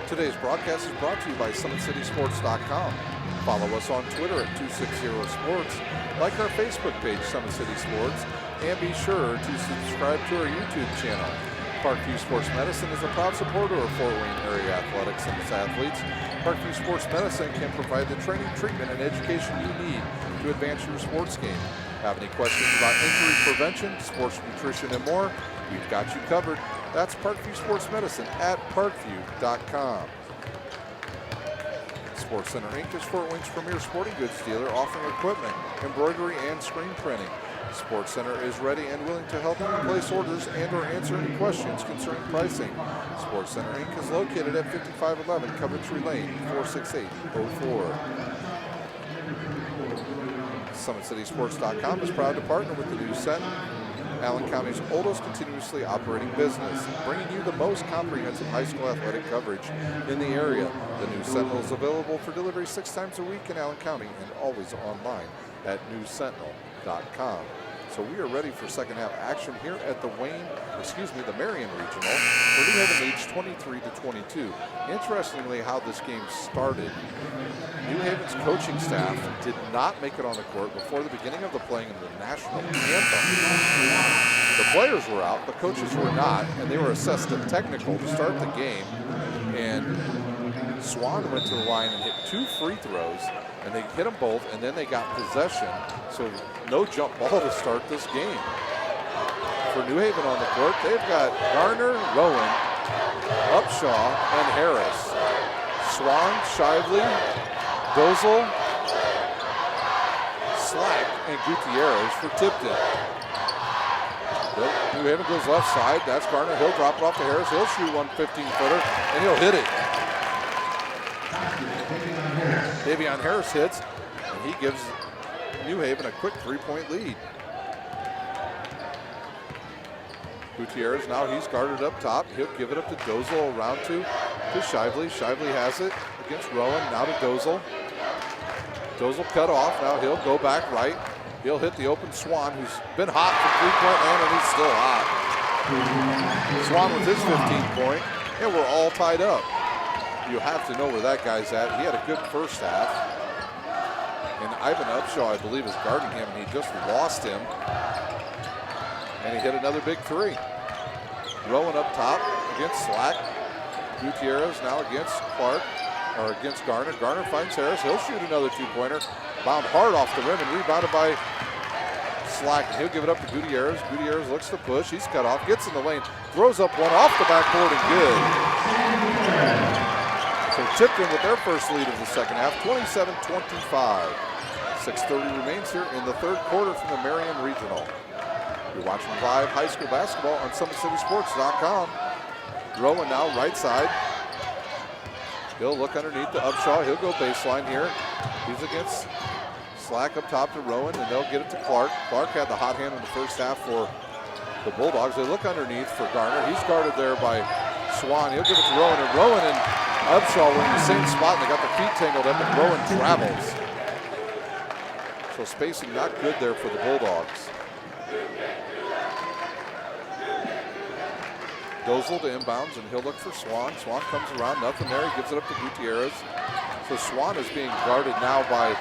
Today's broadcast is brought to you by SummitCitySports.com. Follow us on Twitter at 260sports, like our Facebook page, Summit City Sports, and be sure to subscribe to our YouTube channel. Parkview Sports Medicine is a proud supporter of Fort Wayne area athletics and its athletes. Parkview Sports Medicine can provide the training, treatment, and education you need to advance your sports game. Have any questions about injury prevention, sports nutrition, and more? We've got you covered. That's Parkview Sports Medicine at parkview.com. Sports Center Inc. is Fort Wayne's premier sporting goods dealer, offering equipment, embroidery, and screen printing. Sports Center is ready and willing to help you place orders and or answer any questions concerning pricing. Sports Center Inc. is located at 5511 Coventry Lane, 46804. SummitCitySports.com is proud to partner with the News Sentinel, Allen County's oldest continuously operating business, bringing you the most comprehensive high school athletic coverage in the area. The News Sentinel is available for delivery 6 times a week in Allen County and always online at newssentinel.com. So we are ready for second half action here at the Marion Regional, where New Haven leads 23-22. Interestingly, how this game started, New Haven's coaching staff did not make it on the court before the beginning of the playing of the national anthem. The players were out, the coaches were not, and they were assessed a technical to start the game. And Swan went to the line and hit 2 free throws, and they hit them both, and then they got possession. So no jump ball to start this game. For New Haven on the court, they've got Garner, Rowan, Upshaw, and Harris. Swan, Shively, Dozel, Slack, and Gutierrez for Tipton. New Haven goes left side. That's Garner. He'll drop it off to Harris. He'll shoot 1 15-footer, and he'll hit it. Davion Harris hits. He gives New Haven a quick 3-point lead. Gutierrez, now he's guarded up top. He'll give it up to Dozel, around to Shively. Shively has it against Rowan, now to Dozel. Dozel cut off, now he'll go back right. He'll hit the open Swan, who's been hot from three-point land, and he's still hot. Swan with his 15-point, and we're all tied up. You have to know where that guy's at. He had a good first half. And Ivan Upshaw, I believe, is guarding him, and he just lost him. And he hit another big three. Rowan up top against Slack. Gutierrez now against Clark, or against Garner. Garner finds Harris. He'll shoot another two-pointer. Bound hard off the rim and rebounded by Slack. He'll give it up to Gutierrez. Gutierrez looks to push. He's cut off, gets in the lane, throws up one off the backboard and good. So Tipton with their first lead of the second half, 27-25. 6:30 remains here in the third quarter from the Marion Regional. You're watching live high school basketball on SummitCitySports.com. Rowan now right side. He'll look underneath to Upshaw. He'll go baseline here. He's against Slack up top to Rowan, and they'll get it to Clark. Clark had the hot hand in the first half for the Bulldogs. They look underneath for Garner. He's guarded there by Swan. He'll give it to Rowan, and Rowan and Upshaw were in the same spot, and they got their feet tangled up, and Rowan travels. So spacing not good there for the Bulldogs. Dozel to inbounds, and he'll look for Swan. Swan comes around, nothing there. He gives it up to Gutierrez. So Swan is being guarded now by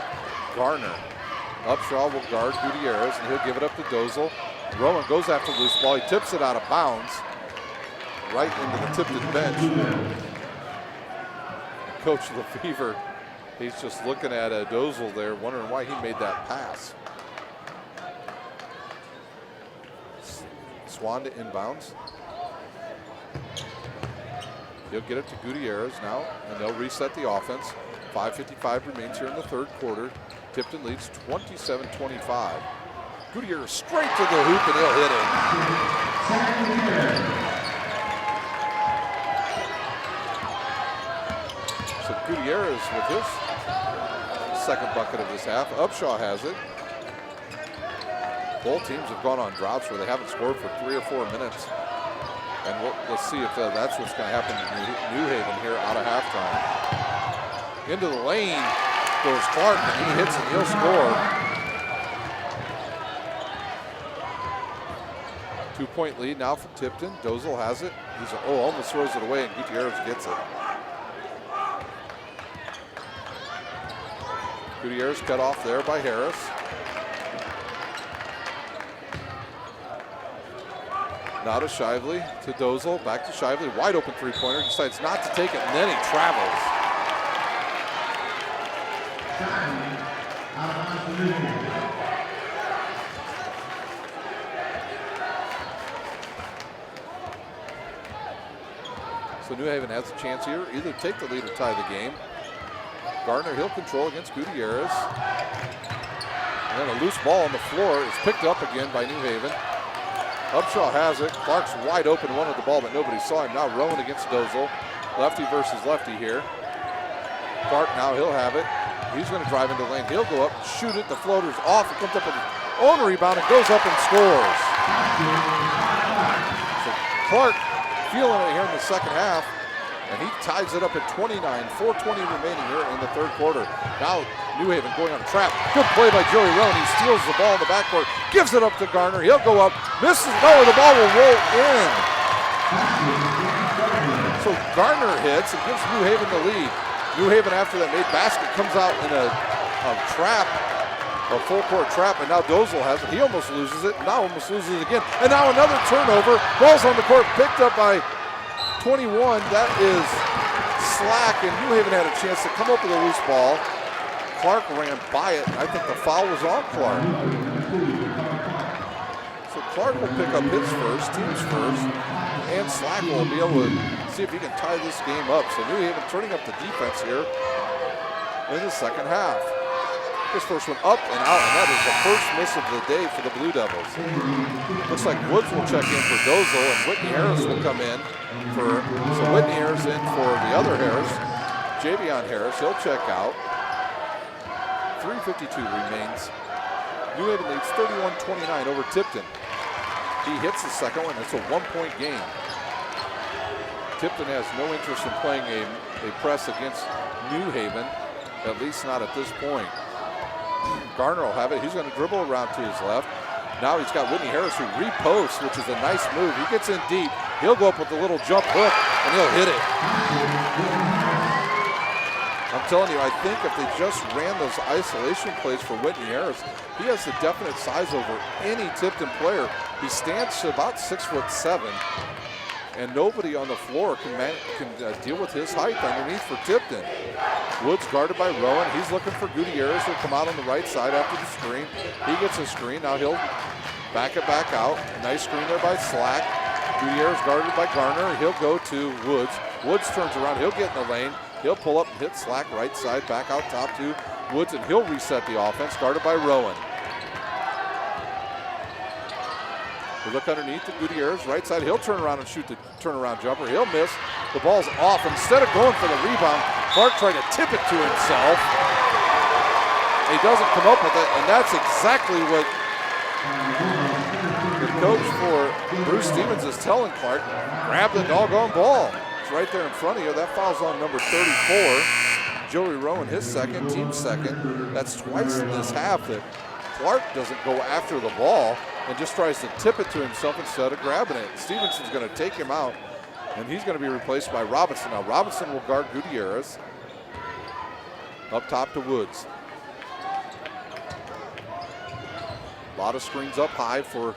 Garner. Upshaw will guard Gutierrez, and he'll give it up to Dozel. Rowan goes after the loose ball. He tips it out of bounds right into the Tipton bench. Coach Lefevre, he's just looking at Dozel there, wondering why he made that pass. Swan to inbounds. He'll get it to Gutierrez now, and they'll reset the offense. 5:55 remains here in the third quarter. Tipton leads 27-25. Gutierrez straight to the hoop, and he'll hit it. So Gutierrez with his second bucket of this half. Upshaw has it. Both teams have gone on droughts where they haven't scored for 3 or 4 minutes. And let's see if that's what's going to happen to New Haven here out of halftime. Into the lane goes Clark, and he hits and he'll score. 2-point lead now for Tipton. Dozel has it. He's almost throws it away, and Gutierrez gets it. Gutierrez cut off there by Harris. Now to Shively, to Dozel, back to Shively, wide open three-pointer, decides not to take it, and then he travels. So New Haven has a chance here, either take the lead or tie the game. Gardner, he'll control against Gutierrez. And then a loose ball on the floor is picked up again by New Haven. Upshaw has it. Clark's wide open, wanted the ball, but nobody saw him. Now Rowan against Dozel. Lefty versus lefty here. Clark now, he'll have it. He's going to drive into the lane. He'll go up, shoot it. The floater's off. It comes up with his own rebound and goes up and scores. So Clark feeling it here in the second half, and he ties it up at 29. 4:20 remaining here in the third quarter. Now New Haven going on a trap. Good play by Joey Rowan. He steals the ball in the backcourt, gives it up to Garner. He'll go up, misses. No, the ball will roll in. So Garner hits and gives New Haven the lead. New Haven, after that made basket, comes out in a trap, a full court trap, and now Dozel has it. He almost loses it, now almost loses it again. And now another turnover. Ball's on the court, picked up by 21. That is Slack, and New Haven had a chance to come up with a loose ball. Clark ran by it. I think the foul was on Clark. So Clark will pick up his first, team's first, and Slack will be able to see if he can tie this game up. So New Haven turning up the defense here in the second half. His first one up and out, and that is the first miss of the day for the Blue Devils. Looks like Woods will check in for Dozel, and Whitney Harris will come in for, so Whitney Harris in for the other Harris, Javion Harris. He'll check out 3:52 remains. New Haven leads 31-29 over Tipton. He hits the second one. It's a 1-point game. Tipton has no interest in playing a press against New Haven, at least not at this point. Garner will have it. He's going to dribble around to his left. Now he's got Whitney Harris who reposts, which is a nice move. He gets in deep. He'll go up with a little jump hook, and he'll hit it. I'm telling you, I think if they just ran those isolation plays for Whitney Harris, he has the definite size over any Tipton player. He stands about 6'7", and nobody on the floor can deal with his height underneath for Tipton. Woods guarded by Rowan. He's looking for Gutierrez to come out on the right side after the screen. He gets a screen. Now he'll back it back out. Nice screen there by Slack. Gutierrez guarded by Garner. He'll go to Woods. Woods turns around. He'll get in the lane. He'll pull up and hit Slack right side. Back out top to Woods, and he'll reset the offense. Guarded by Rowan. We look underneath to Gutierrez, right side. He'll turn around and shoot the turnaround jumper. He'll miss. The ball's off. Instead of going for the rebound, Clark tried to tip it to himself. He doesn't come up with it, and that's exactly what the coach for Bruce Stevens is telling Clark. Grab the doggone ball. It's right there in front of you. That foul's on number 34. Joey Rowan, his second, team second. That's twice in this half that Clark doesn't go after the ball and just tries to tip it to himself instead of grabbing it. Stevenson's going to take him out, and he's going to be replaced by Robinson. Now Robinson will guard Gutierrez. Up top to Woods. A lot of screens up high for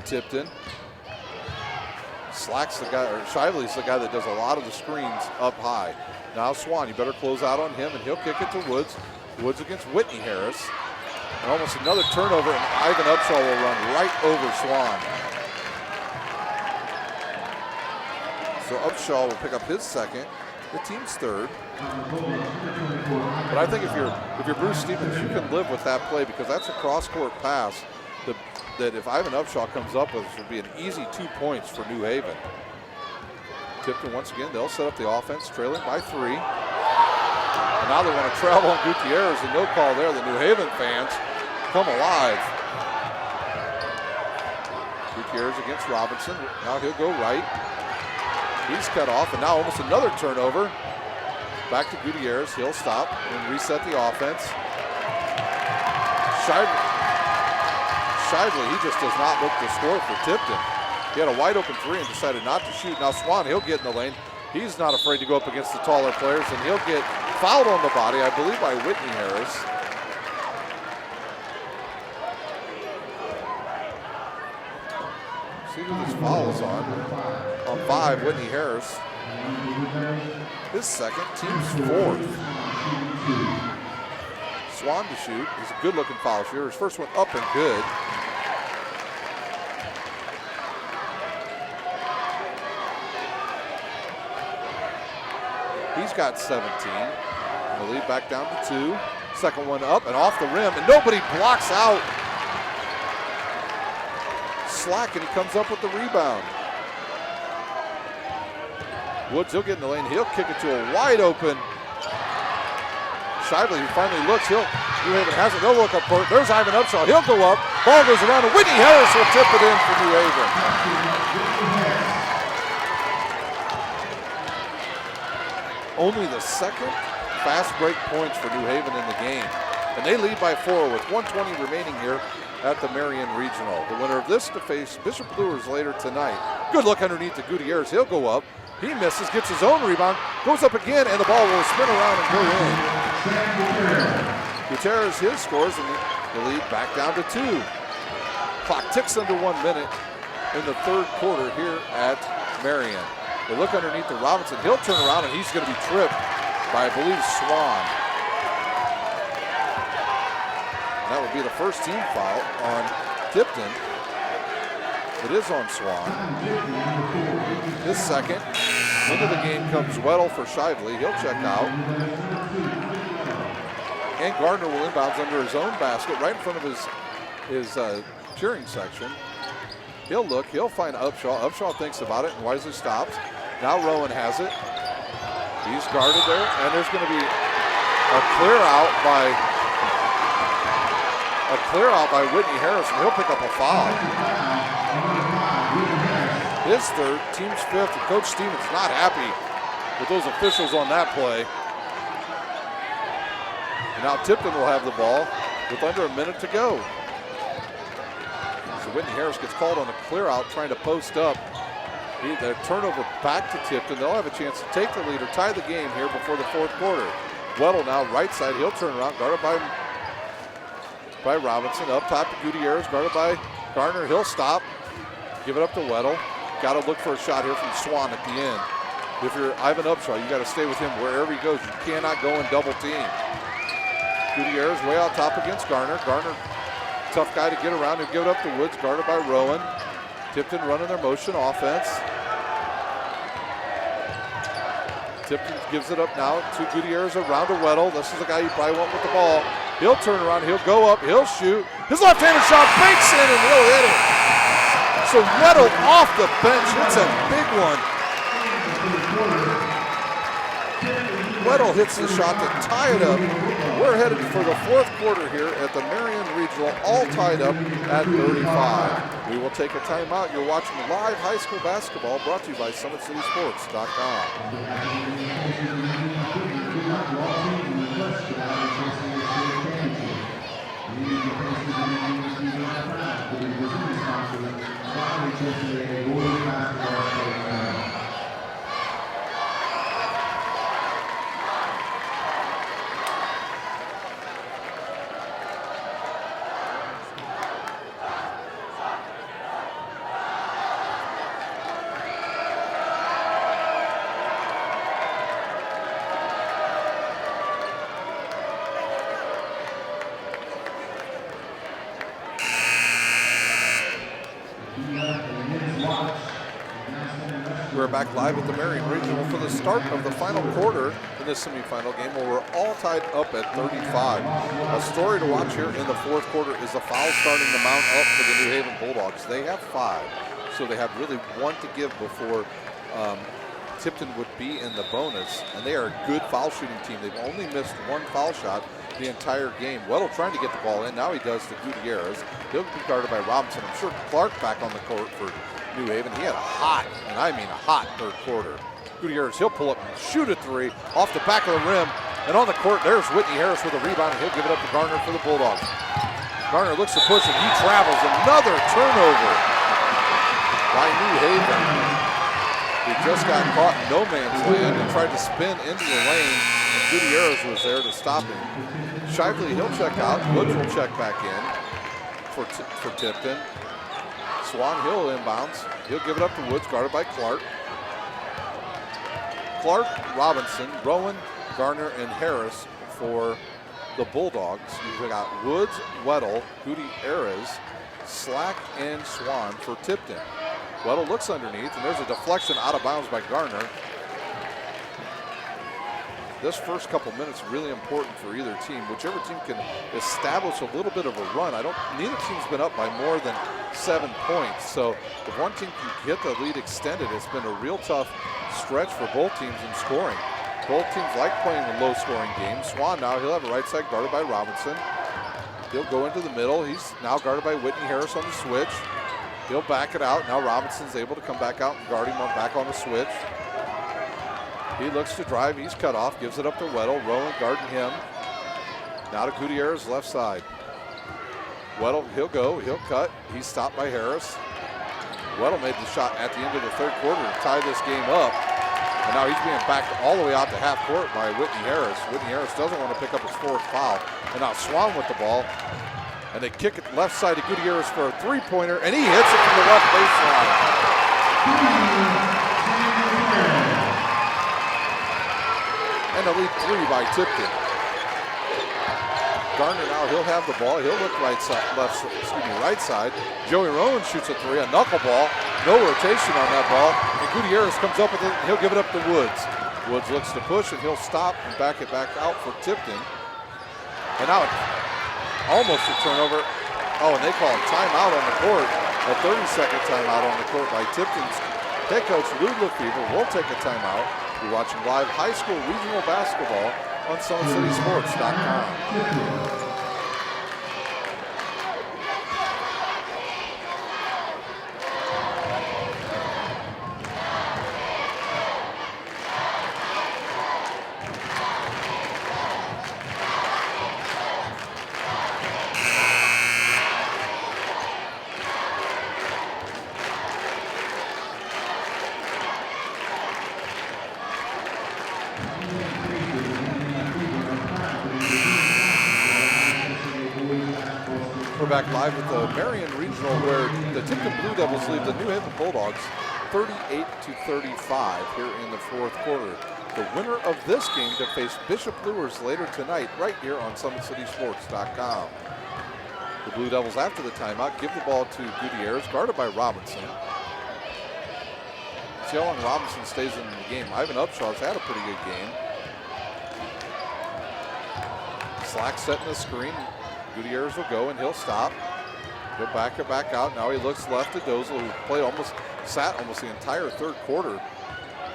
Tipton. Slack's the guy, or Shively's the guy that does a lot of the screens up high. Now Swan, you better close out on him, and he'll kick it to Woods. Woods against Whitney Harris. And almost another turnover, and Ivan Upshaw will run right over Swan. So Upshaw will pick up his second, the team's third. But I think if you're Bruce Stevens, you can live with that play because that's a cross-court pass that if Ivan Upshaw comes up with, would be an easy 2 points for New Haven. Tipton once again, they'll set up the offense, trailing by 3. And now they want to travel on Gutierrez, and no call there. The New Haven fans come alive. Gutierrez against Robinson. Now he'll go right. He's cut off, and now almost another turnover. Back to Gutierrez. He'll stop and reset the offense. Shively, he just does not look to score for Tipton. He had a wide open 3 and decided not to shoot. Now Swan, he'll get in the lane. He's not afraid to go up against the taller players, and he'll get fouled on the body, I believe, by Whitney Harris. See who this foul is on. On 5, Whitney Harris. His second, team's 4th. Swan to shoot. He's a good-looking foul shooter. His first one up and good. He's got 17. The lead back down to 2. Second one up and off the rim, and nobody blocks out Slack, and he comes up with the rebound. Woods, he'll get in the lane. He'll kick it to a wide open Shively, who finally looks. New Haven has it. They'll look up for it. There's Ivan Upshaw. He'll go up. Ball goes around, and Whitney Harris will tip it in for New Haven. Only the second fast break points for New Haven in the game. And they lead by 4 with 1:20 remaining here at the Marion Regional. The winner of this to face Bishop Luers later tonight. Good look underneath to Gutierrez. He'll go up. He misses, gets his own rebound, goes up again, and the ball will spin around and go in. Gutierrez, his scores, and the lead back down to 2. Clock ticks under 1 minute in the third quarter here at Marion. They look underneath to Robinson. He'll turn around, and he's going to be tripped by, I believe, Swan. And that would be the first team foul on Tipton. It is on Swan. His second. Into the game comes Weddle for Shively. He'll check out. And Gardner will inbounds under his own basket right in front of his cheering section. He'll look. He'll find Upshaw. Upshaw thinks about it and wisely stops. Now Rowan has it. He's guarded there. And there's going to be a clear out by A clear out by Whitney Harris, and he'll pick up a foul. His third, team's fifth, and Coach Stevens not happy with those officials on that play. And now Tipton will have the ball with under a minute to go. So Whitney Harris gets called on a clear out, trying to post up. The turnover back to Tipton. They'll have a chance to take the lead or tie the game here before the fourth quarter. Weddle now right side. He'll turn around, guarded by Robinson. Up top to Gutierrez, guarded by Garner. He'll stop. Give it up to Weddle. Got to look for a shot here from Swan at the end. If you're Ivan Upshaw, you got to stay with him wherever he goes. You cannot go and double team. Gutierrez way out top against Garner. Garner, tough guy to get around. He'll give it up to Woods, guarded by Rowan. Tipton running their motion offense. Tipton gives it up now to Gutierrez around to Weddle. This is the guy you probably want with the ball. He'll turn around, he'll go up, he'll shoot. His left-handed shot banks in and he'll hit it. So Weddle off the bench, hits a big one. Weddle hits the shot to tie it up. We're headed for the fourth quarter here at the Marion Regional, all tied up at 35. We will take a timeout. You're watching live high school basketball brought to you by SummitCitySports.com. We're back live at the Marion Regional for the start of the final quarter in this semifinal game where we're all tied up at 35. A story to watch here in the fourth quarter is the foul starting to mount up for the New Haven Bulldogs. They have 5, so they have really 1 to give before Tipton would be in the bonus, and they are a good foul shooting team. They've only missed 1 foul shot the entire game. Weddle trying to get the ball in. Now he does to Gutierrez. He'll be guarded by Robinson. I'm sure Clark back on the court for New Haven. He had a hot, and I mean a hot third quarter. Gutierrez, he'll pull up and shoot a 3 off the back of the rim. And on the court, there's Whitney Harris with a rebound, and he'll give it up to Garner for the Bulldogs. Garner looks to push, and he travels. Another turnover by New Haven. He just got caught in no man's land and tried to spin into the lane. And Gutierrez was there to stop him. Shively, he'll check out. Woods will check back in for Tipton. Swan Hill inbounds. He'll give it up to Woods, guarded by Clark. Clark, Robinson, Rowan, Garner, and Harris for the Bulldogs. You've got Woods, Weddle, Gutierrez, Slack, and Swan for Tipton. Weddle looks underneath, and there's a deflection out of bounds by Garner. This first couple minutes really important for either team. Whichever team can establish a little bit of a run. Neither team's been up by more than 7 points. So if one team can get the lead extended, it's been a real tough stretch for both teams in scoring. Both teams like playing a low-scoring game. Swan now, he'll have a right side guarded by Robinson. He'll go into the middle. He's now guarded by Whitney Harris on the switch. He'll back it out. Now Robinson's able to come back out and guard him back on the switch. He looks to drive. He's cut off. Gives it up to Weddle. Rowan guarding him. Now to Gutierrez, left side. Weddle, he'll go. He'll cut. He's stopped by Harris. Weddle made the shot at the end of the third quarter to tie this game up. And now he's being backed all the way out to half court by Whitney Harris. Whitney Harris doesn't want to pick up his 4th foul. And now Swan with the ball. And they kick it left side to Gutierrez for a 3-pointer. And he hits it from the left baseline. And a lead 3 by Tipton. Garner now, he'll have the ball. He'll look right side. Joey Rowan shoots a 3, a knuckleball. No rotation on that ball. And Gutierrez comes up with it. He'll give it up to Woods. Woods looks to push, and he'll stop and back it back out for Tipton. And now almost a turnover. Oh, and they call a timeout on the court. A 30-second timeout on the court by Tipton's head coach Lou Lefevre. Will take a timeout. You're watching live high school regional basketball on SummitCitySports.com. back live with the Marion Regional, where the Tipton Blue Devils lead the New Haven Bulldogs 38-35 here in the fourth quarter. The winner of this game to face Bishop Luers later tonight right here on SummitCitySports.com. The Blue Devils, after the timeout, give the ball to Gutierrez, guarded by Robinson. See how long Robinson stays in the game. Ivan Upshaw's had a pretty good game. Slack setting the screen. Gutierrez will go and he'll stop. He'll back it back out. Now he looks left to Dozel, who sat almost the entire third quarter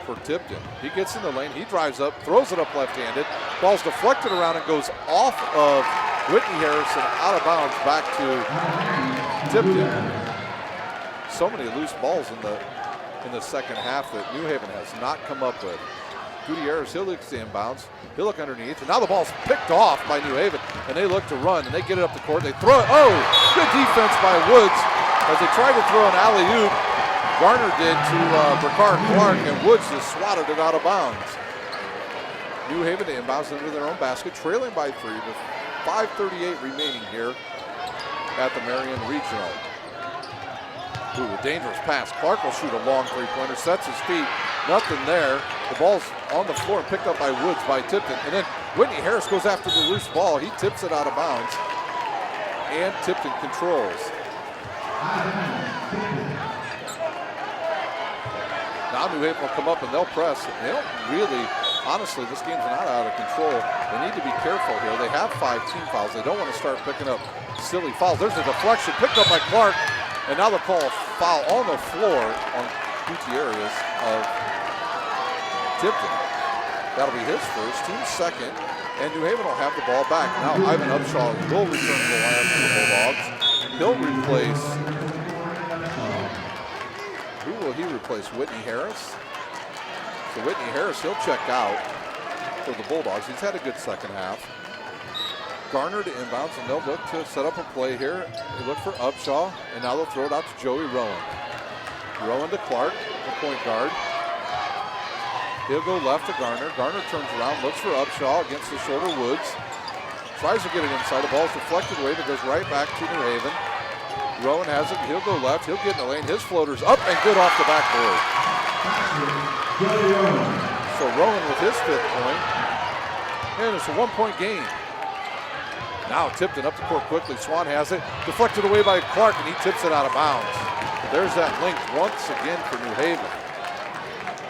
for Tipton. He gets in the lane, he drives up, throws it up left-handed. Ball's deflected around and goes off of Whitney Harrison, out of bounds back to Tipton. So many loose balls in the second half that New Haven has not come up with. Gutierrez, he'll look to inbounds. He'll look underneath, and now the ball's picked off by New Haven, and they look to run, and they get it up the court. They throw it. Oh, good defense by Woods as they tried to throw an alley-oop. Garner did to Bricard Clark, and Woods just swatted it out of bounds. New Haven to inbounds into their own basket, trailing by 3 with 5:38 remaining here at the Marion Regional. Ooh, a dangerous pass. Clark will shoot a long three-pointer, sets his feet, nothing there. The ball's on the floor and picked up by Woods by Tipton. And then Whitney Harris goes after the loose ball. He tips it out of bounds. And Tipton controls. Now New Haven will come up and they'll press. They don't really, honestly, this game's not out of control. They need to be careful here. They have 5 team fouls. They don't want to start picking up silly fouls. There's a deflection picked up by Clark. And now they'll call a foul on the floor on Gutierrez of Tipton. That'll be his first, team's second, and New Haven will have the ball back. Now Ivan Upshaw will return to the line for the Bulldogs. He'll replace, who will he replace? Whitney Harris? So Whitney Harris, he'll check out for the Bulldogs. He's had a good second half. Garner to inbounds, and they'll look to set up a play here. They look for Upshaw, and now they'll throw it out to Joey Rowan. Rowan to Clark, the point guard. He'll go left to Garner. Garner turns around, looks for Upshaw against the shorter Woods. Tries to get it inside. The ball's deflected away, but goes right back to New Haven. Rowan has it. He'll go left. He'll get in the lane. His floater's up and good off the backboard. So Rowan with his 5th point. And it's a 1-point game. Now Tipton up the court quickly. Swan has it. Deflected away by Clark, and he tips it out of bounds. There's that link once again for New Haven.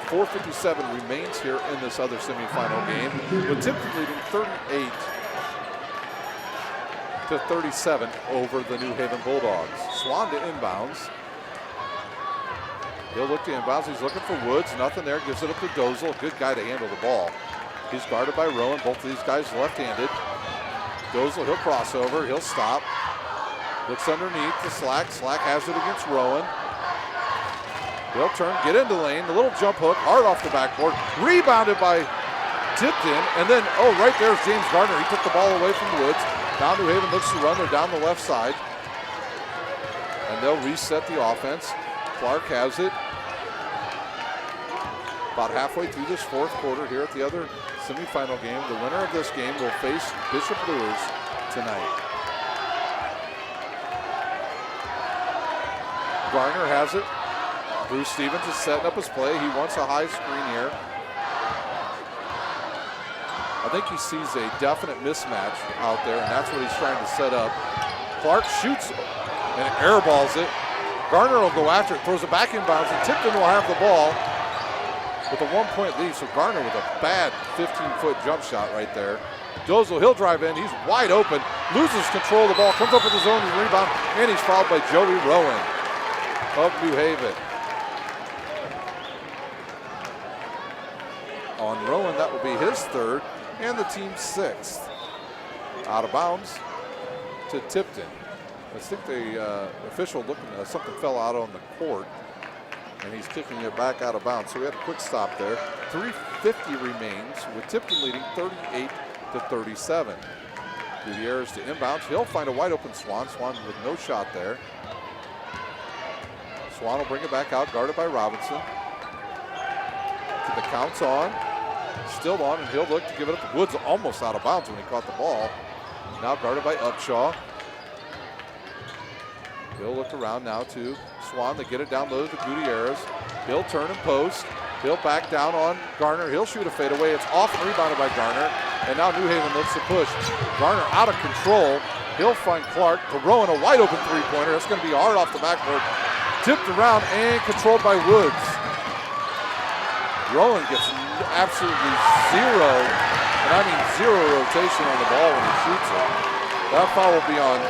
4:57 remains here in this other semifinal game, with Tipton leading 38-37 over the New Haven Bulldogs. Swan to inbounds. He'll look to inbounds. He's looking for Woods. Nothing there. Gives it up to Dozel. A good guy to handle the ball. He's guarded by Rowan. Both of these guys left-handed. Dozel, he'll cross over. He'll stop. Looks underneath to Slack. Slack has it against Rowan. He'll turn, get into the lane. The little jump hook, hard off the backboard. Rebounded by Tipton. And then, oh, right there's James Gardner. He took the ball away from Woods. Now New Haven looks to run. They're down the left side. And they'll reset the offense. Clark has it. About halfway through this fourth quarter here at the other semifinal game. The winner of this game will face Bishop Luers tonight. Garner has it. Bruce Stevens is setting up his play. He wants a high screen here. I think he sees a definite mismatch out there, and that's what he's trying to set up. Clark shoots and airballs it. Garner will go after it, throws it back inbounds, and Tipton will have the ball with a 1-point lead. So Garner with a bad 15-foot jump shot right there. Dozel, he'll drive in. He's wide open, loses control of the ball, comes up with his own rebound, and he's fouled by Joey Rowan of New Haven. On Rowan, that will be his 3rd and the team's 6th. Out of bounds to Tipton. I think the official looking at something fell out on the court, and he's kicking it back out of bounds. So we had a quick stop there. 3:50 remains with Tipton leading 38-37. Gutierrez to inbounds. He'll find a wide open Swan. Swan with no shot there. Swan will bring it back out, guarded by Robinson. The count's on, still on, and he'll look to give it up to Woods, almost out of bounds when he caught the ball. Now guarded by Upshaw. He'll look around now to Swan. They get it down low to Gutierrez. He'll turn and post. He'll back down on Garner. He'll shoot a fadeaway. It's off and rebounded by Garner. And now New Haven looks to push. Garner out of control. He'll find Clark. Throwing a wide open three-pointer. That's going to be hard off the backboard. Tipped around and controlled by Woods. Rowan gets absolutely zero, and I mean zero rotation on the ball when he shoots it. That foul will be on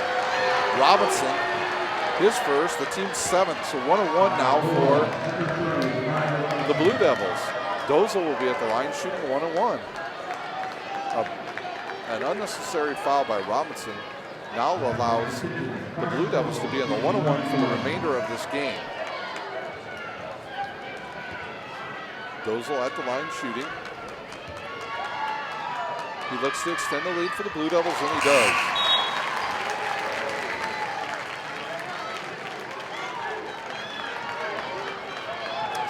Robinson. His first, the team's seventh, so 1-1 now for the Blue Devils. Dozel will be at the line shooting 1-1. An unnecessary foul by Robinson now allows the Blue Devils to be in the 1-1 for the remainder of this game. Dozel at the line shooting. He looks to extend the lead for the Blue Devils, and he does.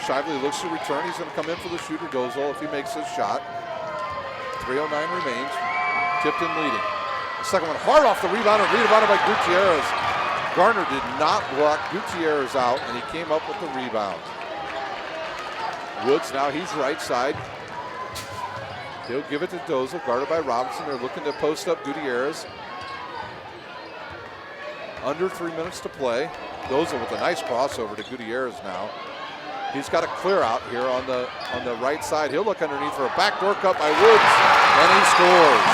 Shively looks to return. He's going to come in for the shooter, Dozel, if he makes his shot. 3:09 remains. Tipton leading. The second one hard off the rebound and rebounded by Gutierrez. Garner did not block Gutierrez out, and he came up with the rebound. Woods now, he's right side. He'll give it to Dozel, guarded by Robinson. They're looking to post up Gutierrez. Under 3 minutes to play. Dozel with a nice crossover to Gutierrez now. He's got a clear out here on the right side. He'll look underneath for a backdoor cut by Woods, and he scores.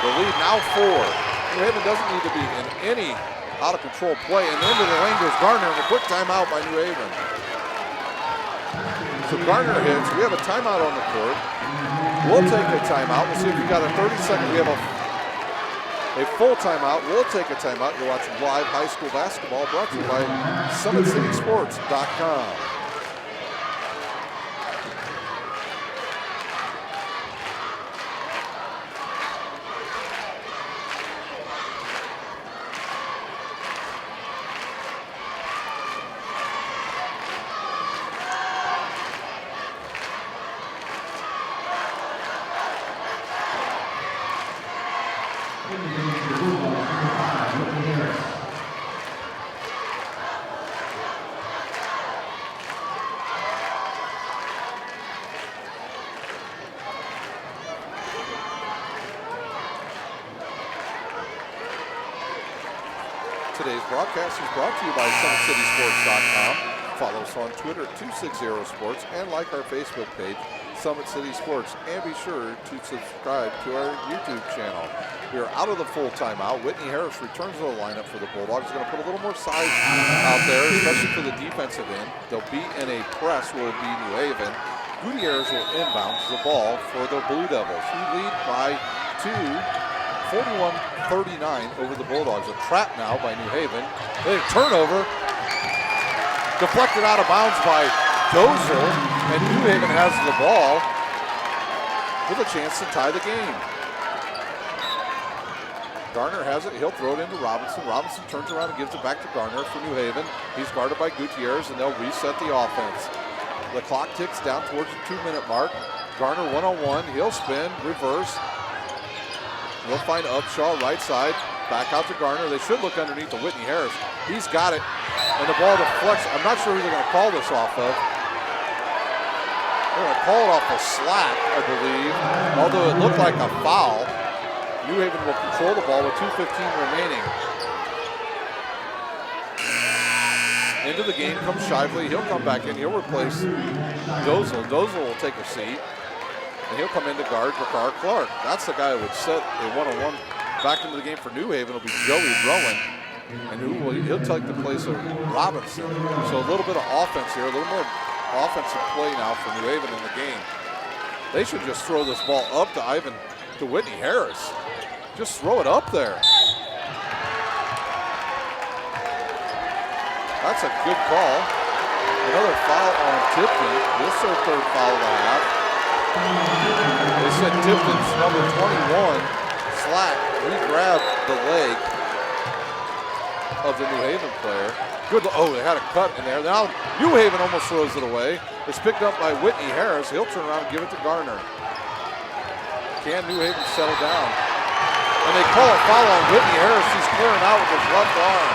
The lead now 4. New Haven doesn't need to be in any out of control play, and into the lane goes Garner, and a quick timeout by New Haven. So Garner hits. We have a timeout on the court. We'll take a timeout. We'll see if we got a 30-second. We have a full timeout. We'll take a timeout. You're watching live high school basketball brought to you by SummitCitySports.com. Today's broadcast is brought to you by SummitCitySports.com. Follow us on Twitter at 260sports and like our Facebook page, Summit City Sports, and be sure to subscribe to our YouTube channel. We are out of the full timeout. Whitney Harris returns to the lineup for the Bulldogs. He's going to put a little more size out there, especially for the defensive end. They'll be in a press, will be New Haven. Gutierrez will inbound the ball for the Blue Devils, who lead by 41-39 over the Bulldogs. A trap now by New Haven. They turnover. Deflected out of bounds by Dozel, and New Haven has the ball with a chance to tie the game. Garner has it. He'll throw it into Robinson. Robinson turns around and gives it back to Garner for New Haven. He's guarded by Gutierrez, and they'll reset the offense. The clock ticks down towards the 2-minute mark. Garner one-on-one. He'll spin, reverse. He'll find Upshaw right side. Back out to Garner. They should look underneath to Whitney Harris. He's got it. And the ball deflects. I'm not sure who they're going to call this off of. They're going to call it off a slack, I believe. Although it looked like a foul. New Haven will control the ball with 2:15 remaining. Into the game comes Shively. He'll come back in. He'll replace Dozel. Dozel will take a seat. And he'll come in to guard Bakar Clark. That's the guy who would set a one-on-one back into the game for New Haven. It'll be Joey Rowan. And he'll take the place of Robinson. So a little bit of offense here, a little more offensive play now for New Haven in the game. They should just throw this ball up to Whitney Harris. Just throw it up there. That's a good call. Another foul on Tipton. This is their third foul of the half. They said Tipton's number 21, Slack, he grabbed the leg of the New Haven player. Good, oh, they had a cut in there. Now New Haven almost throws it away. It's picked up by Whitney Harris. He'll turn around and give it to Garner. Can New Haven settle down? And they call a foul on Whitney Harris. He's clearing out with his left arm.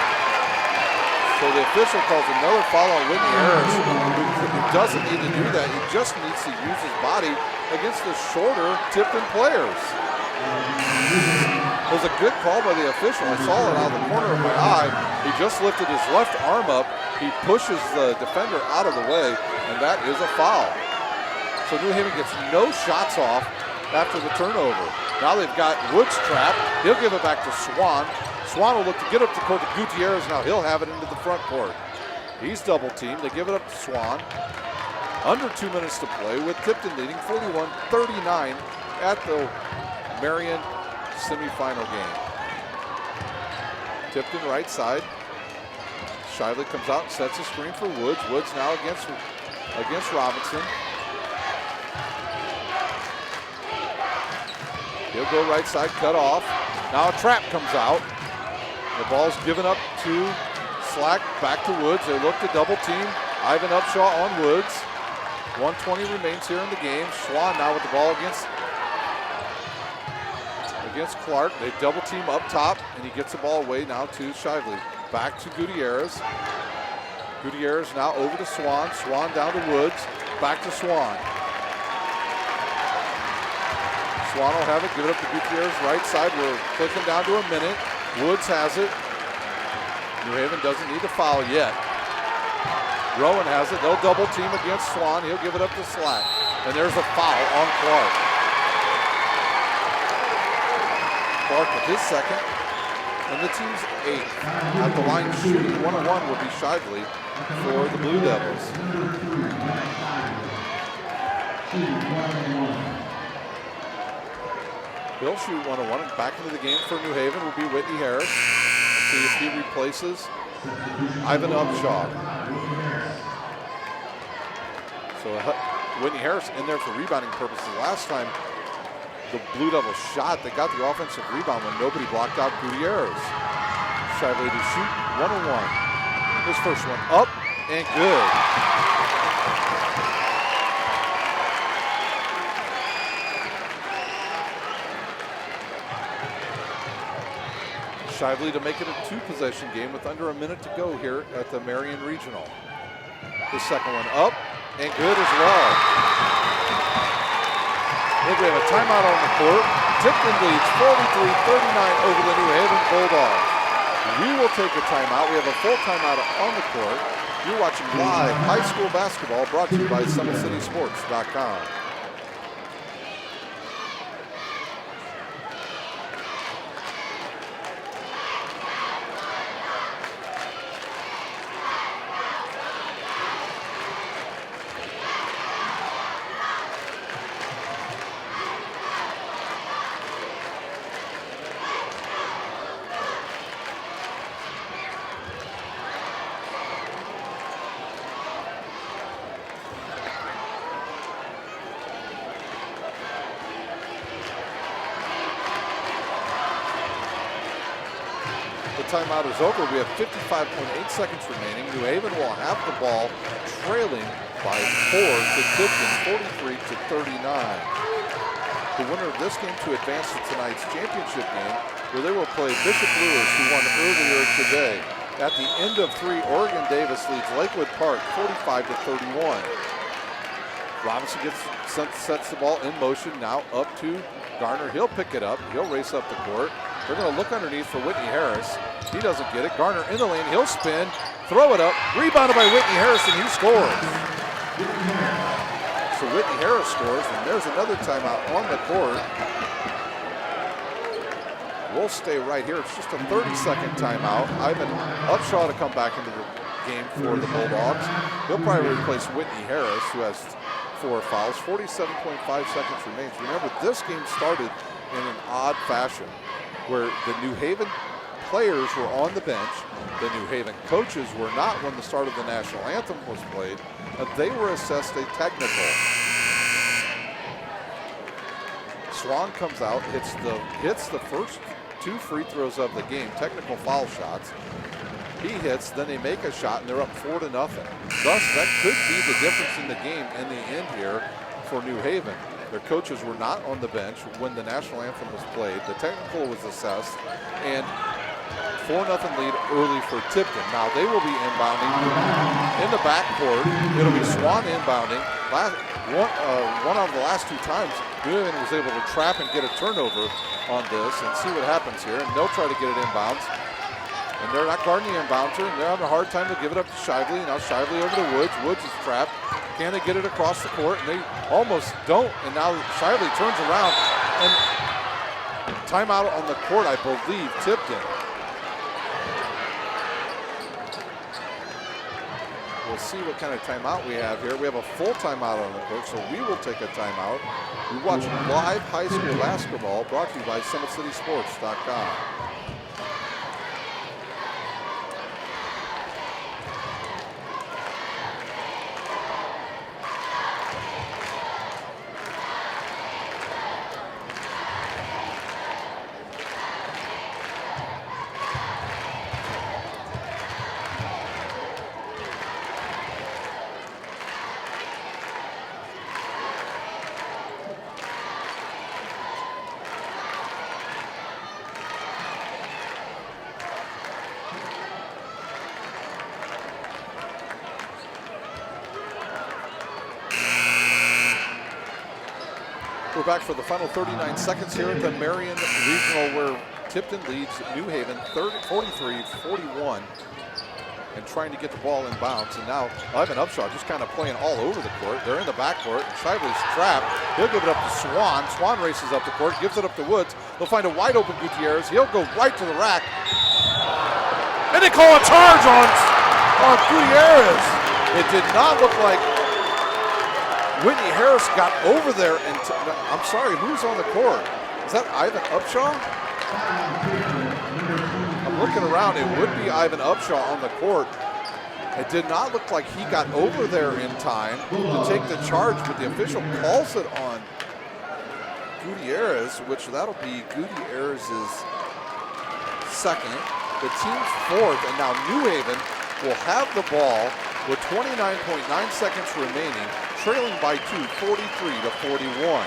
So the official calls another foul on Whitney Harris, who doesn't need to do that. He just needs to use his body against the shorter Tipton players. It was a good call by the official. I saw it out of the corner of my eye. He just lifted his left arm up. He pushes the defender out of the way, and that is a foul. So New Haven gets no shots off after the turnover. Now they've got Woods trapped. He'll give it back to Swan. Swan will look to get up the court to Gutierrez. Now he'll have it into the front court. He's double teamed. They give it up to Swan. Under 2 minutes to play with Tipton leading 41-39 at the Marion semifinal game. Tipton right side. Shively comes out and sets a screen for Woods. Woods now against Robinson. He'll go right side, cut off. Now a trap comes out. The ball's given up to Slack, back to Woods. They look to double team. Ivan Upshaw on Woods. 1:20 remains here in the game. Swan now with the ball against Clark. They double team up top, and he gets the ball away now to Shively. Back to Gutierrez. Gutierrez now over to Swan. Swan down to Woods. Back to Swan. Swan will have it. Give it up to Gutierrez right side. We're clicking down to a minute. Woods has it. New Haven doesn't need to foul yet. Rowan has it. They'll double team against Swan. He'll give it up to Slack. And there's a foul on Clark. Clark with his second. And the team's 8th. At the line shooting 1-on-1 will be Shively for the Blue Devils. He'll shoot 1-on-1, and back into the game for New Haven will be Whitney Harris. See if he replaces Ivan Upshaw. So Whitney Harris in there for rebounding purposes. Last time the Blue Devils shot, they got the offensive rebound when nobody blocked out Gutierrez. Shively to shoot 1-on-1. His first one up and good. Shively to make it a 2-possession game with under a minute to go here at the Marion Regional. His second one up and good as well. I think we have a timeout on the court. Tipton leads 43-39 over the New Haven Bulldogs. We will take a timeout. We have a full timeout on the court. You're watching live high school basketball brought to you by SummitCitySports.com. Timeout is over. We have 55.8 seconds remaining. New Haven will have the ball trailing by 4 to Tipton, 43-39. The winner of this game to advance to tonight's championship game, where they will play Bishop Lewis, who won earlier today. At the end of 3, Oregon Davis leads Lakewood Park 45-31. Robinson sets the ball in motion, now up to Garner. He'll pick it up. He'll race up the court. They're going to look underneath for Whitney Harris. He doesn't get it. Garner in the lane. He'll spin, throw it up. Rebounded by Whitney Harris, and he scores. So Whitney Harris scores, and there's another timeout on the court. We'll stay right here. It's just a 30-second timeout. Ivan Upshaw to come back into the game for the Bulldogs. He'll probably replace Whitney Harris, who has 4 fouls. 47.5 seconds remains. Remember, this game started in an odd fashion, where the New Haven players were on the bench. The New Haven coaches were not when the start of the national anthem was played. They were assessed a technical. Swan comes out, hits the first 2 free throws of the game, technical foul shots. He hits, then they make a shot, and they're up 4-0. Thus, that could be the difference in the game in the end here for New Haven. Their coaches were not on the bench when the national anthem was played. The technical was assessed, and 4-0 lead early for Tipton. Now they will be inbounding in the backcourt. It'll be Swan inbounding. One of the last 2 times, New Haven was able to trap and get a turnover on this and see what happens here. And they'll try to get it inbounds. And they're not guarding the inbouncer, and they're having a hard time to give it up to Shively. Now Shively over to Woods. Woods is trapped. Can they get it across the court? And they almost don't. And now Shively turns around. And timeout on the court, I believe, Tipton. We'll see what kind of timeout we have here. We have a full timeout on the court, so we will take a timeout. We watch live high school basketball brought to you by SummitCitySports.com. We're back for the final 39 seconds here at the Marion Regional, where Tipton leads New Haven 43-41 and trying to get the ball in bounds. And now Ivan Upshaw just kind of playing all over the court. They're in the backcourt. Shively's trapped. He'll give it up to Swan. Swan races up the court, gives it up to Woods. They'll find a wide open Gutierrez. He'll go right to the rack. And they call a charge on Gutierrez. It did not look like Whitney Harris got over there, and I'm sorry, who's on the court? Is that Ivan Upshaw? I'm looking around. It would be Ivan Upshaw on the court. It did not look like he got over there in time to take the charge, but the official calls it on Gutierrez, which that'll be Gutierrez's second, the team's fourth, and now New Haven will have the ball with 29.9 seconds remaining, trailing by 2, 43-41.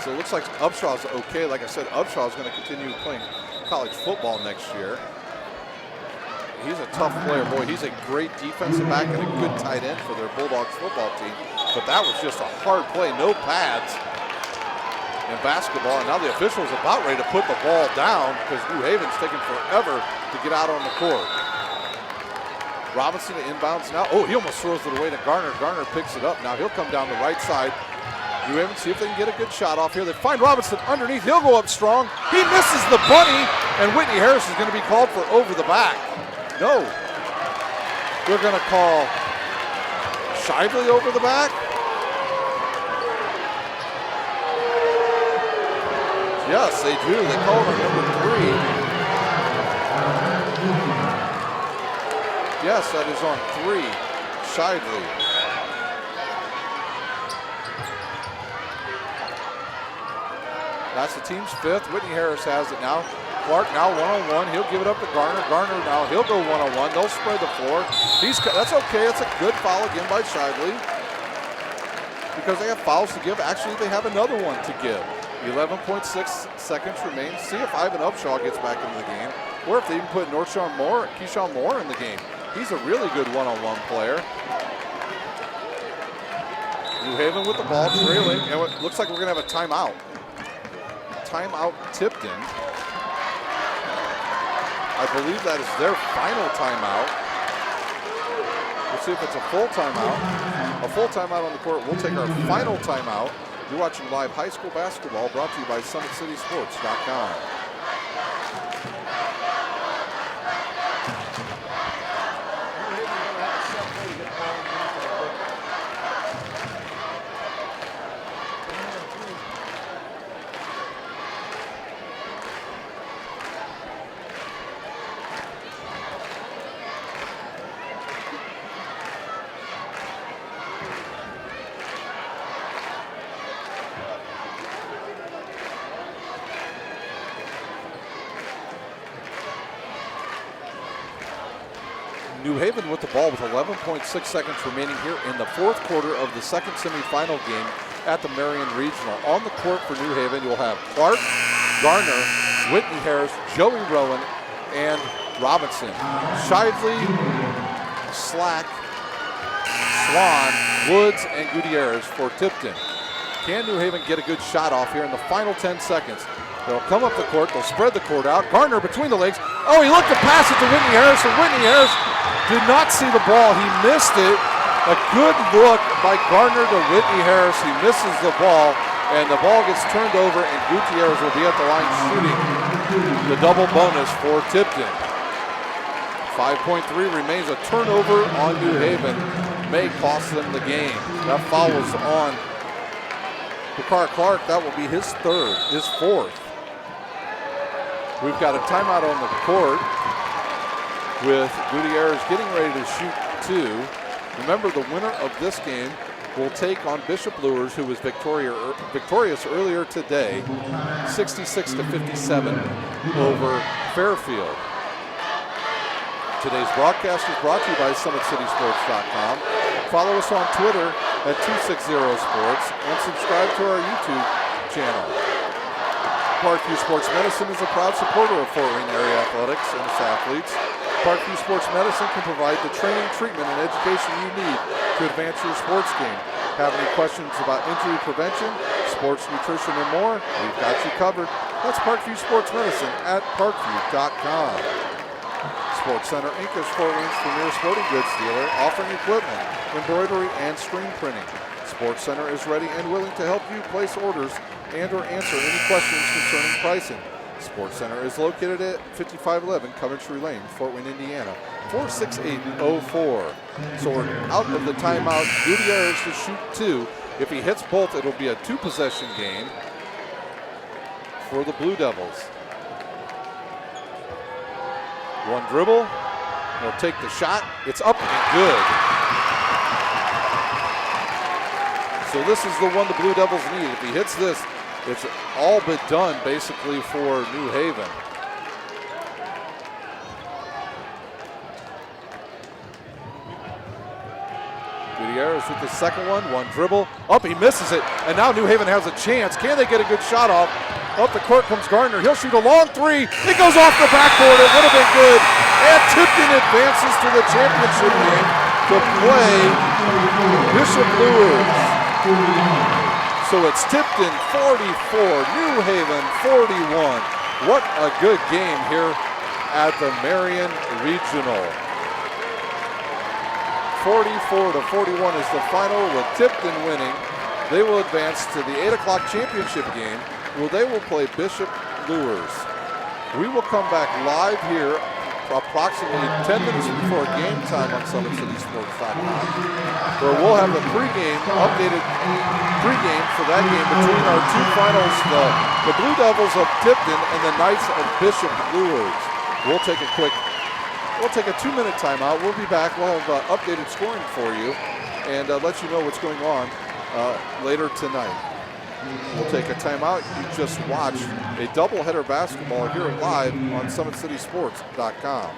So it looks like Upshaw's okay. Like I said, Upshaw's going to continue playing college football next year. He's a tough player. Boy, he's a great defensive back and a good tight end for their Bulldogs football team. But that was just a hard play, no pads in basketball. And now the official is about ready to put the ball down because New Haven's taking forever to get out on the court. Robinson inbounds now. Oh, he almost throws it away to Garner. Garner picks it up. Now he'll come down the right side. New Haven, see if they can get a good shot off here. They find Robinson underneath. He'll go up strong. He misses the bunny, and Whitney Harris is going to be called for over the back. No. They're going to call Shively over the back. Yes, they do. They call her number 3. Yes, that is on 3, Shively. That's the team's 5th. Whitney Harris has it now. Clark now one-on-one. He'll give it up to Garner. Garner now, he'll go one-on-one. They'll spread the floor. That's okay. It's a good foul again by Shively because they have fouls to give. Actually, they have another one to give. 11.6 seconds remain. See if Ivan Upshaw gets back into the game, or if they even put Keyshawn Moore in the game. He's a really good one-on-one player. New Haven with the ball, trailing, and it looks like we're going to have a timeout. Timeout Tipton. I believe that is their final timeout. We'll see if it's a full timeout. A full timeout on the court. We'll take our final timeout. You're watching live high school basketball brought to you by SummitCitySports.com. New Haven with the ball with 11.6 seconds remaining here in the fourth quarter of the second semifinal game at the Marion Regional. On the court for New Haven, you'll have Clark, Garner, Whitney Harris, Joey Rowan, and Robinson. Shively, Slack, Swan, Woods, and Gutierrez for Tipton. Can New Haven get a good shot off here in the final 10 seconds? They'll come up the court, they'll spread the court out. Garner between the legs. Oh, he looked to pass it to Whitney Harris, and Whitney Harris did not see the ball. He missed it. A good look by Garner to Whitney Harris. He misses the ball, and the ball gets turned over, and Gutierrez will be at the line shooting the double bonus for Tipton. 5.3 remains. A turnover on New Haven may cost them the game. That foul is on Dakar Clark. That will be his fourth. We've got a timeout on the court with Gutierrez getting ready to shoot two. Remember, the winner of this game will take on Bishop Luers, who was victorious earlier today, 66-57 over Fairfield. Today's broadcast is brought to you by SummitCitySports.com. Follow us on Twitter at 260sports and subscribe to our YouTube channel. Parkview Sports Medicine is a proud supporter of Fort Wayne area athletics and its athletes. Parkview Sports Medicine can provide the training, treatment, and education you need to advance your sports game. Have any questions about injury prevention, sports nutrition, and more? We've got you covered. That's Parkview Sports Medicine at parkview.com. Sports Center Inc. is Fort Wayne's premier sporting goods dealer, offering equipment, embroidery, and screen printing. Sports Center is ready and willing to help you place orders and or answer any questions concerning pricing. Sports Center is located at 5511 Coventry Lane, Fort Wayne, Indiana, 46804. So we're out of the timeout. Gutierrez to shoot two. If he hits both, it'll be a two-possession game for the Blue Devils. One dribble. He'll take the shot. It's up and good. So this is the one the Blue Devils need. If he hits this, it's all but done basically for New Haven. Gutierrez with the second one dribble. Up, he misses it, and now New Haven has a chance. Can they get a good shot off? Up the court comes Garner. He'll shoot a long three. It goes off the backboard. It would have been good. And Tipton advances to the championship game to play Bishop Luers. So it's Tipton 44, New Haven 41. What a good game here at the Marion Regional. 44-41 is the final, with Tipton winning. They will advance to the 8 o'clock championship game, where they will play Bishop Luers. We will come back live here approximately 10 minutes before game time on SummitCitySports.com, where we'll have the updated pregame for that game between our two finals, the Blue Devils of Tipton and the Knights of Bishop Luers. We'll take a 2-minute timeout. We'll be back. We'll have updated scoring for you and let you know what's going on later tonight. We'll take a timeout. You just watched a doubleheader basketball here live on SummitCitySports.com.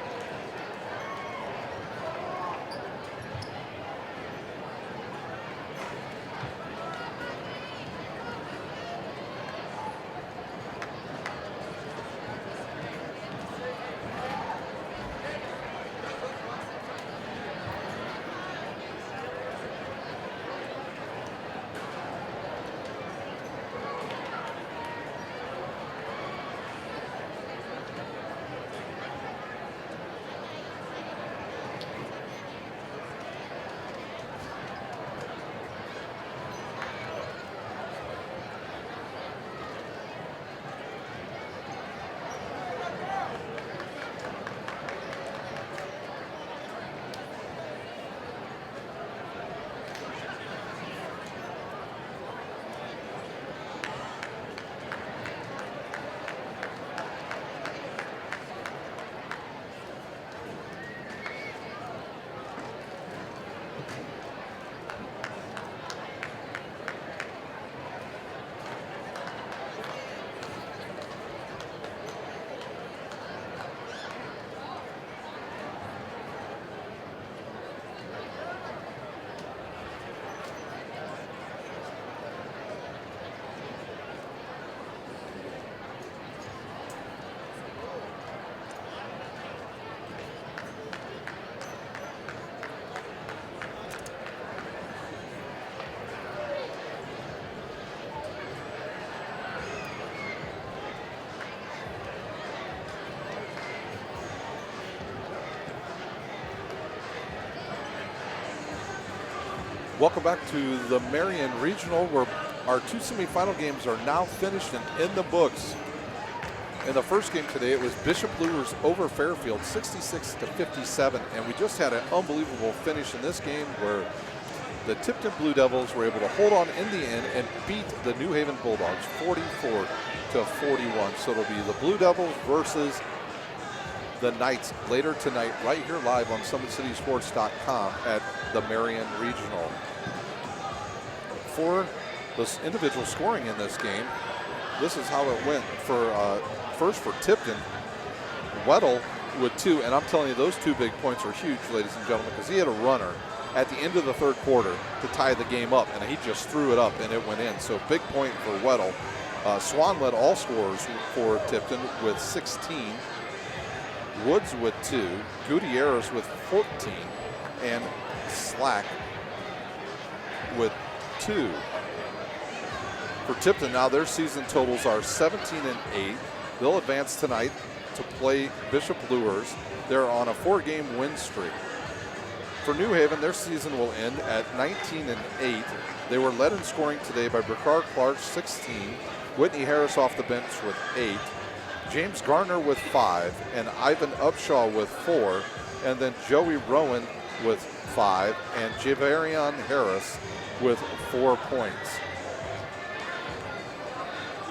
Welcome back to the Marion Regional, where our 2 semifinal games are now finished and in the books. In the first game today, it was Bishop Luers over Fairfield, 66-57, and we just had an unbelievable finish in this game where the Tipton Blue Devils were able to hold on in the end and beat the New Haven Bulldogs 44-41. So it'll be the Blue Devils versus the Knights later tonight, right here live on SummitCitySports.com at the Marion Regional. For this individual scoring in this game, this is how it went. For first for Tipton, Weddle with 2, and I'm telling you, those 2 big points are huge, ladies and gentlemen, because he had a runner at the end of the third quarter to tie the game up, and he just threw it up and it went in. So big point for Weddle. Swan led all scorers for Tipton with 16. Woods with 2, Gutierrez with 14, and Slack with 2. For Tipton now, their season totals are 17-8. They'll advance tonight to play Bishop Luers. They're on a 4-game win streak. For New Haven, their season will end at 19-8. They were led in scoring today by Bricard Clark, 16, Whitney Harris off the bench with 8, James Garner with 5, and Ivan Upshaw with 4, and then Joey Rowan with 5, and Javarion Harris with 4 points.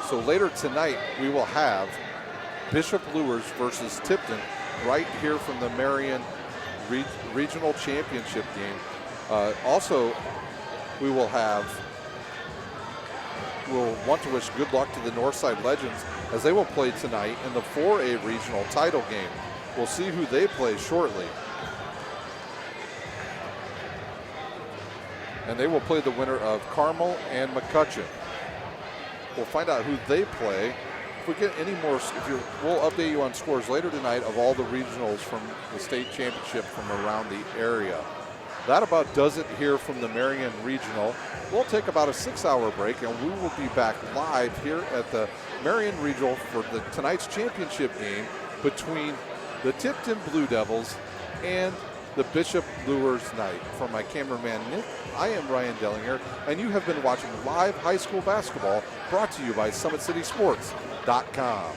So later tonight, we will have Bishop Luers versus Tipton right here from the Marion Regional Championship game. Also, we'll want to wish good luck to the Northside Legends as they will play tonight in the 4A regional title game. We'll see who they play shortly. And they will play the winner of Carmel and McCutcheon. We'll find out who they play. If we get any more, we'll update you on scores later tonight of all the regionals from the state championship from around the area. That about does it here from the Marion Regional. We'll take about a 6-hour break, and we will be back live here at the Marion Regional for tonight's championship game between the Tipton Blue Devils and the Bishop Luers Knight. For my cameraman Nick, I am Ryan Dellinger, and you have been watching live high school basketball brought to you by SummitCitySports.com.